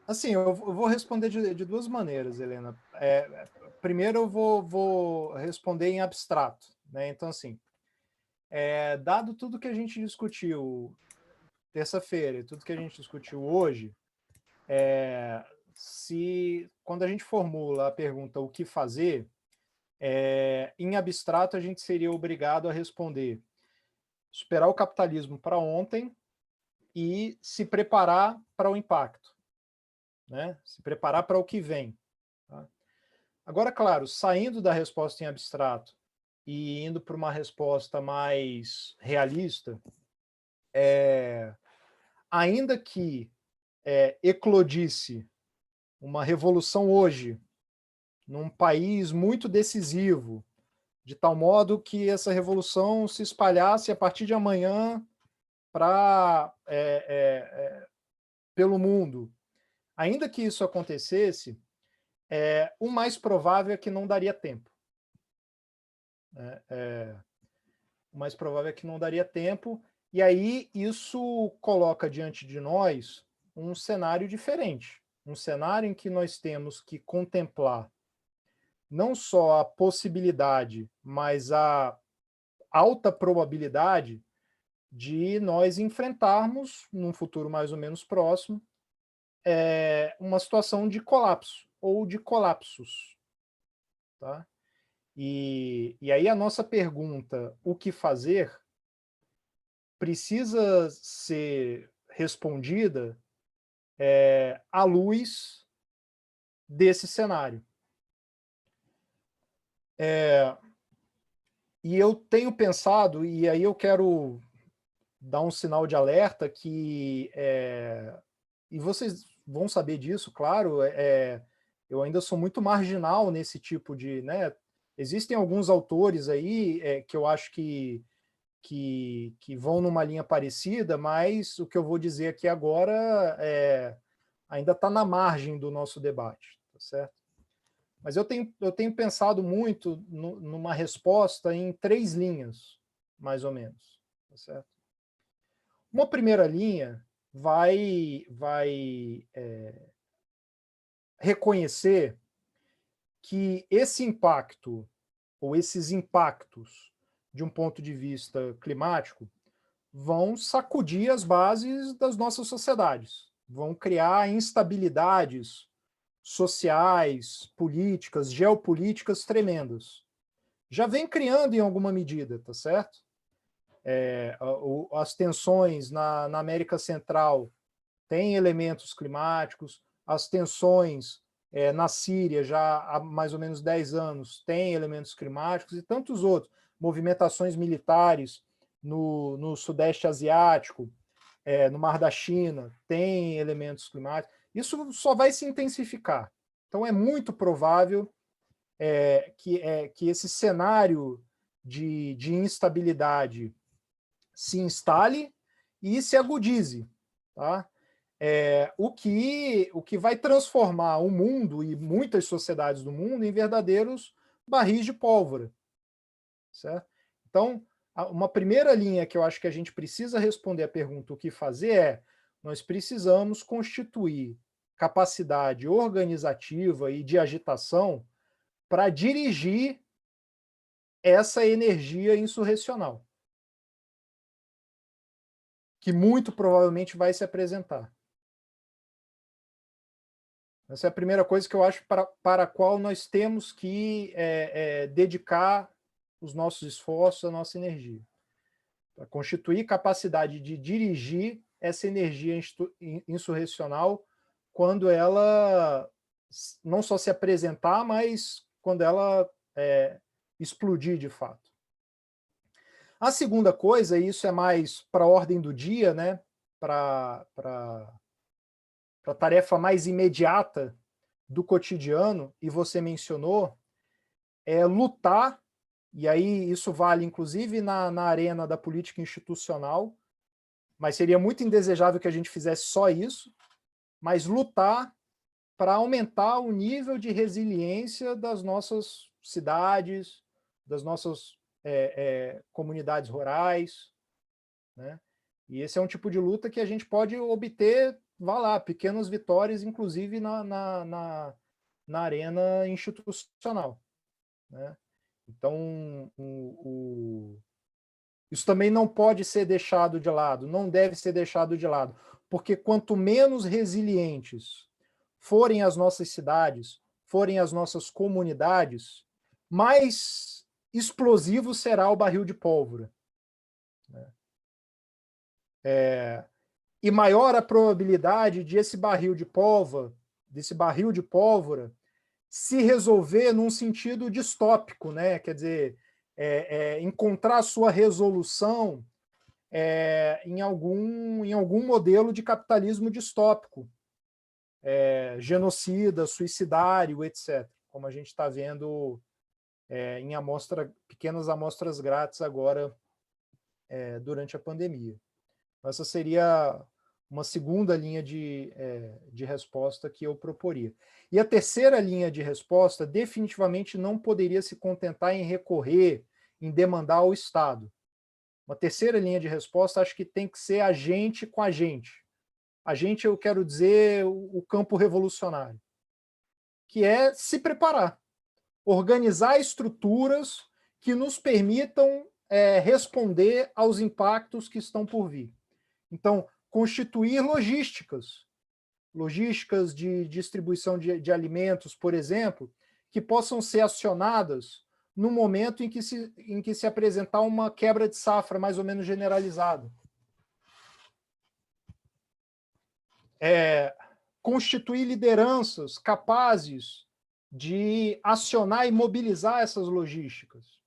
Assim, eu vou responder de duas maneiras, Helena. Primeiro, eu vou responder em abstrato, né? Então, assim, dado tudo que a gente discutiu terça-feira e tudo que a gente discutiu hoje, quando a gente formula a pergunta o que fazer, em abstrato a gente seria obrigado a responder: superar o capitalismo para ontem e se preparar para o impacto, né? Se preparar para o que vem. Tá? Agora, claro, saindo da resposta em abstrato e indo para uma resposta mais realista, ainda que eclodisse uma revolução hoje, num país muito decisivo, de tal modo que essa revolução se espalhasse a partir de amanhã pelo mundo. Ainda que isso acontecesse, o mais provável é que não daria tempo. O mais provável é que não daria tempo, e aí isso coloca diante de nós um cenário diferente. Um cenário em que nós temos que contemplar não só a possibilidade, mas a alta probabilidade de nós enfrentarmos, num futuro mais ou menos próximo, uma situação de colapso ou de colapsos. Tá? E aí a nossa pergunta, o que fazer, precisa ser respondida à luz desse cenário. E eu tenho pensado, e aí eu quero dar um sinal de alerta que, e vocês vão saber disso, claro, eu ainda sou muito marginal nesse tipo de... Né, existem alguns autores aí que eu acho que vão numa linha parecida, mas o que eu vou dizer aqui agora ainda está na margem do nosso debate, tá certo? Mas eu tenho pensado muito numa resposta em 3 linhas, mais ou menos, tá certo? Uma primeira linha vai reconhecer que esse impacto, ou esses impactos, de um ponto de vista climático, vão sacudir as bases das nossas sociedades, vão criar instabilidades sociais, políticas, geopolíticas tremendas. Já vem criando em alguma medida, tá certo? As tensões na América Central têm elementos climáticos, as tensões na Síria, já há mais ou menos 10 anos, têm elementos climáticos, e tantos outros. Movimentações militares no Sudeste Asiático, no Mar da China, têm elementos climáticos. Isso só vai se intensificar. Então, é muito provável que esse cenário de instabilidade se instale e se agudize. Tá? O que vai transformar o mundo e muitas sociedades do mundo em verdadeiros barris de pólvora. Certo? Então, uma primeira linha que eu acho que a gente precisa responder a pergunta o que fazer nós precisamos constituir capacidade organizativa e de agitação para dirigir essa energia insurrecional, que muito provavelmente vai se apresentar. Essa é a primeira coisa que eu acho para a qual nós temos que dedicar os nossos esforços, a nossa energia. Para constituir capacidade de dirigir essa energia insurrecional quando ela não só se apresentar, mas quando ela explodir de fato. A segunda coisa, e isso é mais para a ordem do dia, né? Para a tarefa mais imediata do cotidiano, e você mencionou, é lutar, e aí isso vale inclusive na arena da política institucional, mas seria muito indesejável que a gente fizesse só isso, mas lutar para aumentar o nível de resiliência das nossas cidades, das nossas comunidades rurais, né? E esse é um tipo de luta que a gente pode obter, vá lá, pequenas vitórias, inclusive na arena institucional, né? Então, isso também não pode ser deixado de lado, não deve ser deixado de lado, porque quanto menos resilientes forem as nossas cidades, forem as nossas comunidades, mais explosivo será o barril de pólvora, né? E maior a probabilidade de desse barril de pólvora se resolver num sentido distópico, né? Quer dizer, encontrar sua resolução em algum modelo de capitalismo distópico, genocida, suicidário, etc., como a gente está vendo em pequenas amostras grátis agora durante a pandemia. Essa seria uma segunda linha de resposta que eu proporia. E a terceira linha de resposta definitivamente não poderia se contentar em recorrer, em demandar ao Estado. Uma terceira linha de resposta acho que tem que ser a gente com a gente. A gente, eu quero dizer, o campo revolucionário, que é se preparar, organizar estruturas que nos permitam responder aos impactos que estão por vir. Então, constituir logísticas de distribuição de alimentos, por exemplo, que possam ser acionadas no momento em que se apresentar uma quebra de safra mais ou menos generalizada. Constituir lideranças capazes de acionar e mobilizar essas logísticas.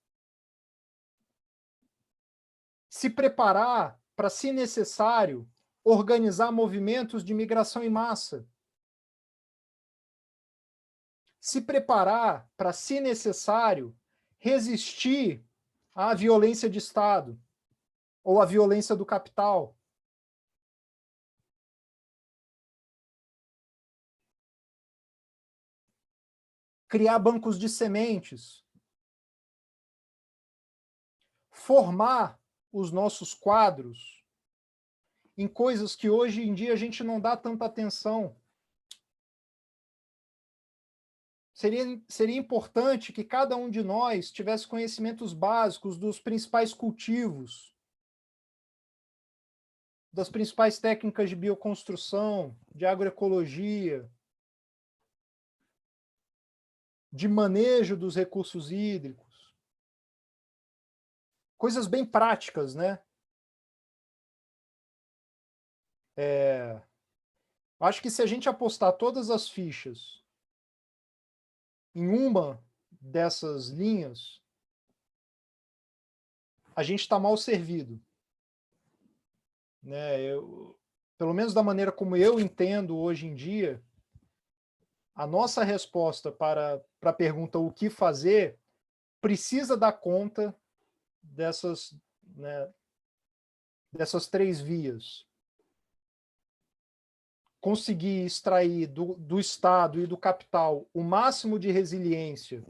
Se preparar para, se necessário, organizar movimentos de migração em massa. Se preparar para, se necessário, resistir à violência de Estado ou à violência do capital. Criar bancos de sementes. Formar os nossos quadros em coisas que hoje em dia a gente não dá tanta atenção. Seria importante que cada um de nós tivesse conhecimentos básicos dos principais cultivos, das principais técnicas de bioconstrução, de agroecologia, de manejo dos recursos hídricos. Coisas bem práticas, né? Acho que se a gente apostar todas as fichas em uma dessas linhas, a gente está mal servido, né? Pelo menos da maneira como eu entendo hoje em dia, a nossa resposta para a pergunta o que fazer precisa dar conta dessas três vias. Conseguir extrair do Estado e do capital o máximo de resiliência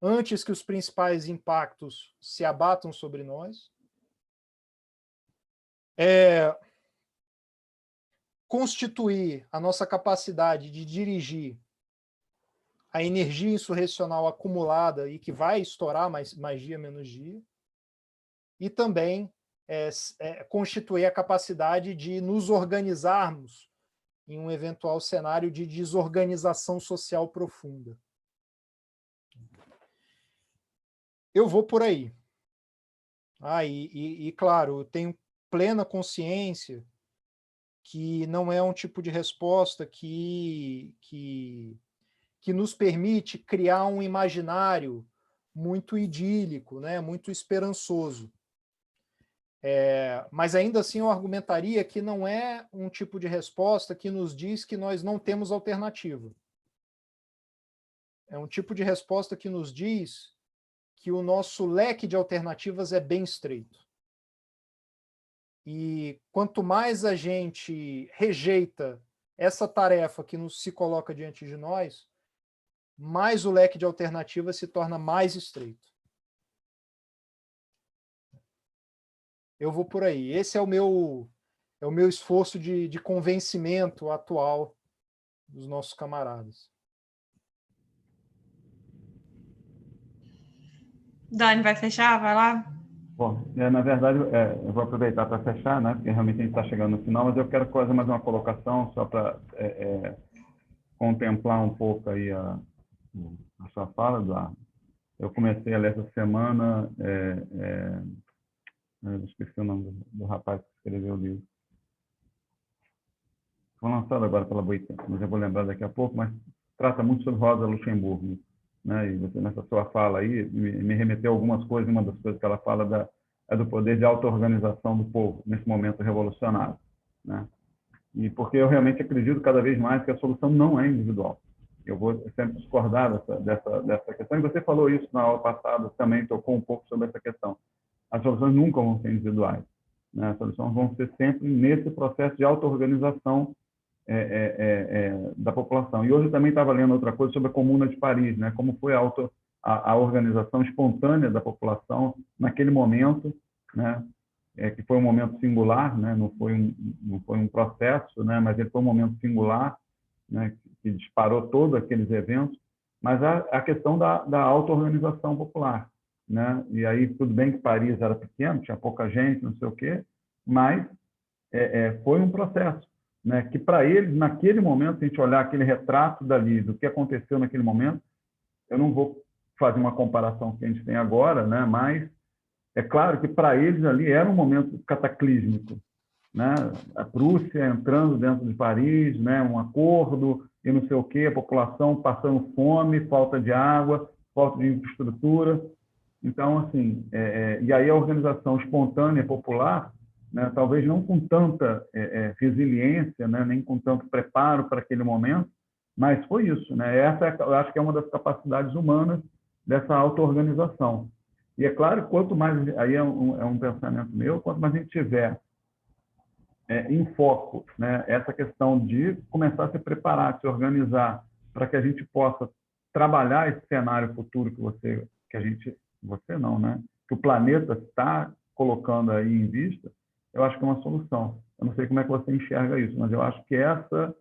antes que os principais impactos se abatam sobre nós. constituir a nossa capacidade de dirigir a energia insurrecional acumulada e que vai estourar mais dia, menos dia, e também constituir a capacidade de nos organizarmos em um eventual cenário de desorganização social profunda. Eu vou por aí. Claro, eu tenho plena consciência que não é um tipo de resposta que nos permite criar um imaginário muito idílico, né, muito esperançoso. Mas ainda assim eu argumentaria que não é um tipo de resposta que nos diz que nós não temos alternativa. É um tipo de resposta que nos diz que o nosso leque de alternativas é bem estreito. E quanto mais a gente rejeita essa tarefa que se coloca diante de nós, mais o leque de alternativas se torna mais estreito. Eu vou por aí. Esse é o meu esforço de convencimento atual dos nossos camaradas. Dani, vai fechar? Vai lá. Bom, na verdade, eu vou aproveitar para fechar, né? Porque realmente a gente está chegando no final, mas eu quero fazer mais uma colocação só para contemplar um pouco aí a sua fala, Eduardo. Eu comecei a ler essa semana, eu esqueci o nome do rapaz que escreveu o livro. Foi lançado agora pela Boitempo, mas eu vou lembrar daqui a pouco, mas trata muito sobre Rosa Luxemburgo, né? E você, nessa sua fala aí, me remeteu a algumas coisas, uma das coisas que ela fala é do poder de auto-organização do povo, nesse momento revolucionário, né? E porque eu realmente acredito cada vez mais que a solução não é individual. Eu vou sempre discordar dessa questão, e você falou isso na aula passada, também tocou um pouco sobre essa questão. As soluções nunca vão ser individuais, né? As soluções vão ser sempre nesse processo de auto-organização da população. E hoje eu também estava lendo outra coisa sobre a Comuna de Paris, né? Como foi a organização espontânea da população naquele momento, né? Que foi um momento singular, né? Não foi um processo, né? Mas ele foi um momento singular, né? Que disparou todos aqueles eventos. Mas a questão da auto-organização popular, né? E aí tudo bem que Paris era pequeno, tinha pouca gente, não sei o quê, mas foi um processo, né? Que para eles, naquele momento, se a gente olhar aquele retrato dali, do que aconteceu naquele momento, eu não vou fazer uma comparação que a gente tem agora, né? Mas é claro que para eles ali era um momento cataclísmico, né? A Prússia entrando dentro de Paris, né? Um acordo e não sei o quê, a população passando fome, falta de água, falta de infraestrutura. Então, assim, e aí a organização espontânea popular, né, talvez não com tanta resiliência, né, nem com tanto preparo para aquele momento, mas foi isso, né? Essa eu acho que é uma das capacidades humanas dessa auto-organização. E é claro, quanto mais, aí é um pensamento meu, quanto mais a gente tiver em foco, né, essa questão de começar a se preparar, se organizar, para que a gente possa trabalhar esse cenário futuro você não, né? Que o planeta está colocando aí em vista, eu acho que é uma solução. Eu não sei como é que você enxerga isso, mas eu acho que essa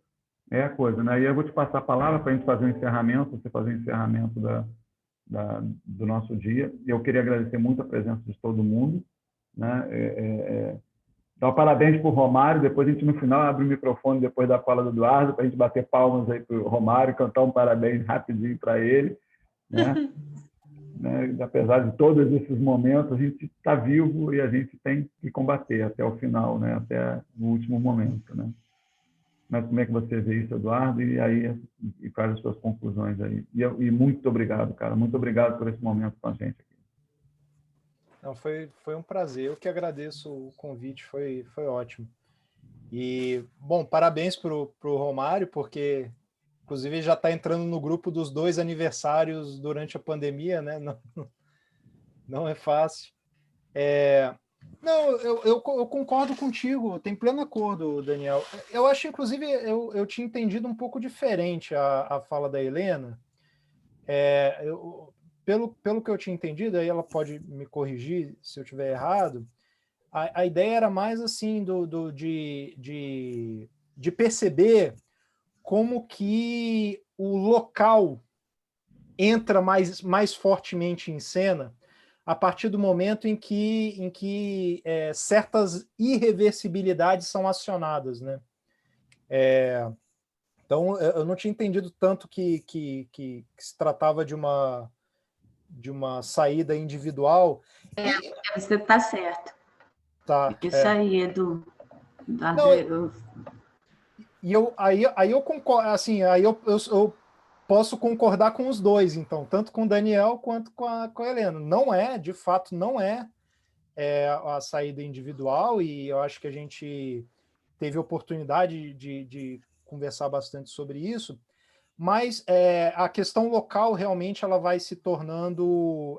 é a coisa, né? E eu vou te passar a palavra para a gente fazer o encerramento, você fazer o encerramento do nosso dia. E eu queria agradecer muito a presença de todo mundo, né? Dar parabéns para o Romário, depois a gente no final abre o microfone depois da fala do Eduardo, para a gente bater palmas aí para o Romário, cantar um parabéns rapidinho para ele, né? Apesar de todos esses momentos, a gente está vivo e a gente tem que combater até o final, né? Até o último momento, né? Mas como é que você vê isso, Eduardo? E aí faz as suas conclusões aí. E muito obrigado, cara. Muito obrigado por esse momento com a gente aqui. Não, foi um prazer. Eu que agradeço o convite, foi ótimo. E, bom, parabéns para o Romário, porque, inclusive, já está entrando no grupo dos 2 aniversários durante a pandemia, né? Não é fácil. Não, eu concordo contigo, tem pleno acordo, Daniel. Eu acho, inclusive, eu tinha entendido um pouco diferente a fala da Helena. Pelo que eu tinha entendido, aí ela pode me corrigir se eu estiver errado, a ideia era mais assim de de perceber como que o local entra mais fortemente em cena a partir do momento em que certas irreversibilidades são acionadas, né? Então, eu não tinha entendido tanto que se tratava de uma saída individual. Você está certo. Tá. Isso aí, Edu. Não, aí eu concordo, assim, aí eu posso concordar com os dois, então, tanto com o Daniel quanto com a Helena. Não é, de fato, não é a saída individual, e eu acho que a gente teve oportunidade de conversar bastante sobre isso, mas a questão local realmente ela vai se tornando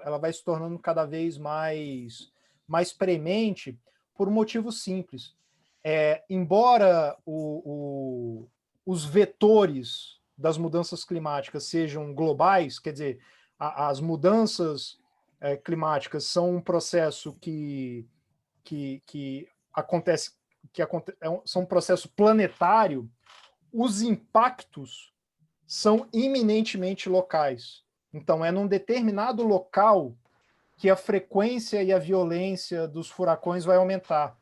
cada vez mais premente por um motivo simples. Embora os vetores das mudanças climáticas sejam globais, quer dizer, as mudanças climáticas são um processo que acontece, são um processo planetário, os impactos são iminentemente locais. Então, é num determinado local que a frequência e a violência dos furacões vai aumentar.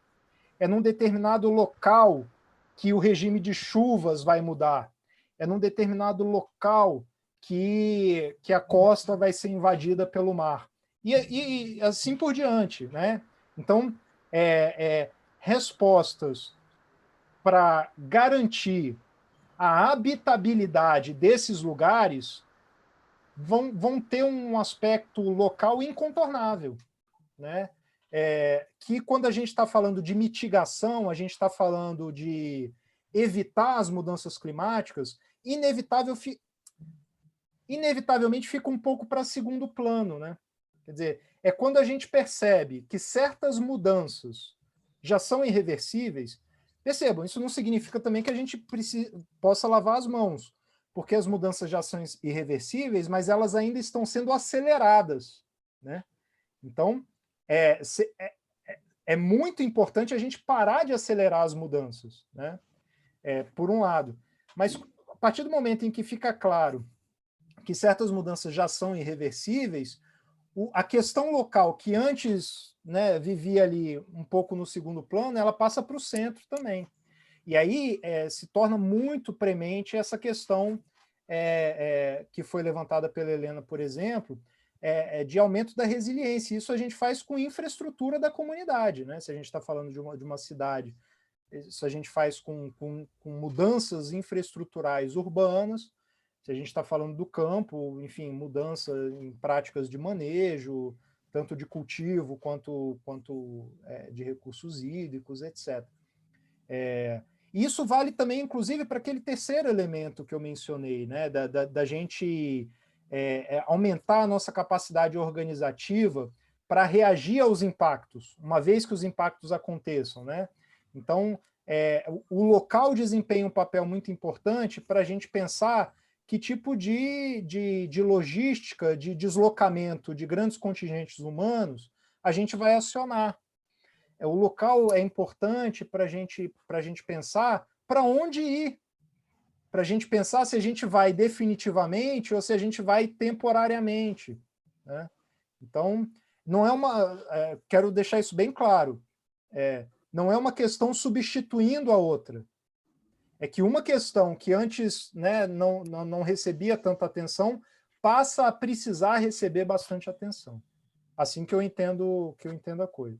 É num determinado local que o regime de chuvas vai mudar. É num determinado local que a costa vai ser invadida pelo mar. E assim por diante, né? Então, respostas para garantir a habitabilidade desses lugares vão ter um aspecto local incontornável, né? Que quando a gente está falando de mitigação, a gente está falando de evitar as mudanças climáticas, inevitavelmente fica um pouco para segundo plano, né? Quer dizer, é quando a gente percebe que certas mudanças já são irreversíveis. Percebam, isso não significa também que a gente possa lavar as mãos, porque as mudanças já são irreversíveis, mas elas ainda estão sendo aceleradas, né? Então, é muito importante a gente parar de acelerar as mudanças, né? Por um lado. Mas, a partir do momento em que fica claro que certas mudanças já são irreversíveis, a questão local, que antes, né, vivia ali um pouco no segundo plano, ela passa para o centro também. E aí se torna muito premente essa questão que foi levantada pela Helena, por exemplo, de aumento da resiliência. Isso a gente faz com infraestrutura da comunidade, né? Se a gente está falando de uma cidade, isso a gente faz com mudanças infraestruturais urbanas. Se a gente está falando do campo, enfim, mudança em práticas de manejo, tanto de cultivo quanto de recursos hídricos, etc. Isso vale também, inclusive, para aquele terceiro elemento que eu mencionei, né? da gente aumentar a nossa capacidade organizativa para reagir aos impactos, uma vez que os impactos aconteçam, né? Então, o local desempenha um papel muito importante para a gente pensar que tipo de logística, de deslocamento de grandes contingentes humanos a gente vai acionar. O local é importante para a gente pensar para onde ir, para a gente pensar se a gente vai definitivamente ou se a gente vai temporariamente, né? Então, não é quero deixar isso bem claro, não é uma questão substituindo a outra. É que uma questão que antes, né, não recebia tanta atenção passa a precisar receber bastante atenção. Assim que eu entendo a coisa.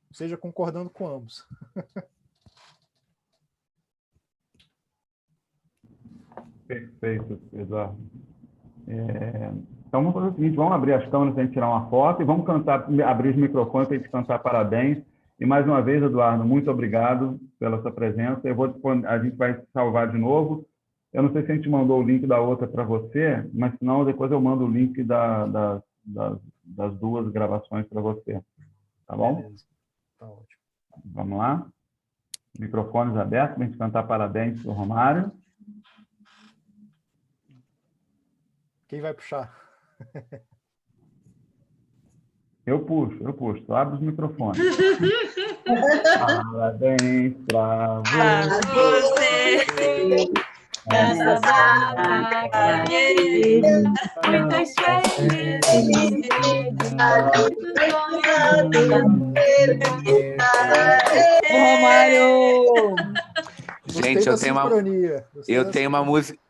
Ou seja, concordando com ambos. Perfeito, Eduardo. Então vamos fazer o seguinte, vamos abrir as câmeras para a gente tirar uma foto e vamos abrir os microfones para a gente cantar parabéns. E mais uma vez, Eduardo, muito obrigado pela sua presença. A gente vai salvar de novo. Eu não sei se a gente mandou o link da outra para você, mas senão depois eu mando o link das duas gravações para você. Tá bom? Beleza. Tá ótimo. Vamos lá? Microfones abertos para a gente cantar parabéns para o Romário. Quem vai puxar? Eu puxo. Tu abre os microfones. Parabéns para você. você. Nessa data querida, muitas Romário! Gente,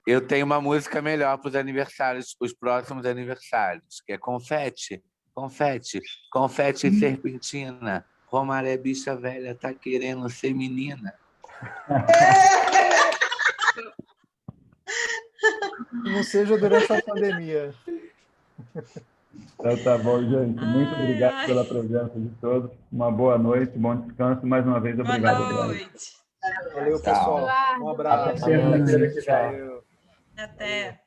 eu tenho uma música melhor para os aniversários, os próximos aniversários, que é confete, confete, confete e serpentina. Romário é bicha velha, tá querendo ser menina. Não seja durante a pandemia. Então, tá bom, gente. Muito obrigado pela presença de todos. Uma boa noite, bom descanso. Mais uma vez, obrigado. Boa noite. Valeu, pessoal. Um abraço. Até terça-feira que vem. Valeu. Até.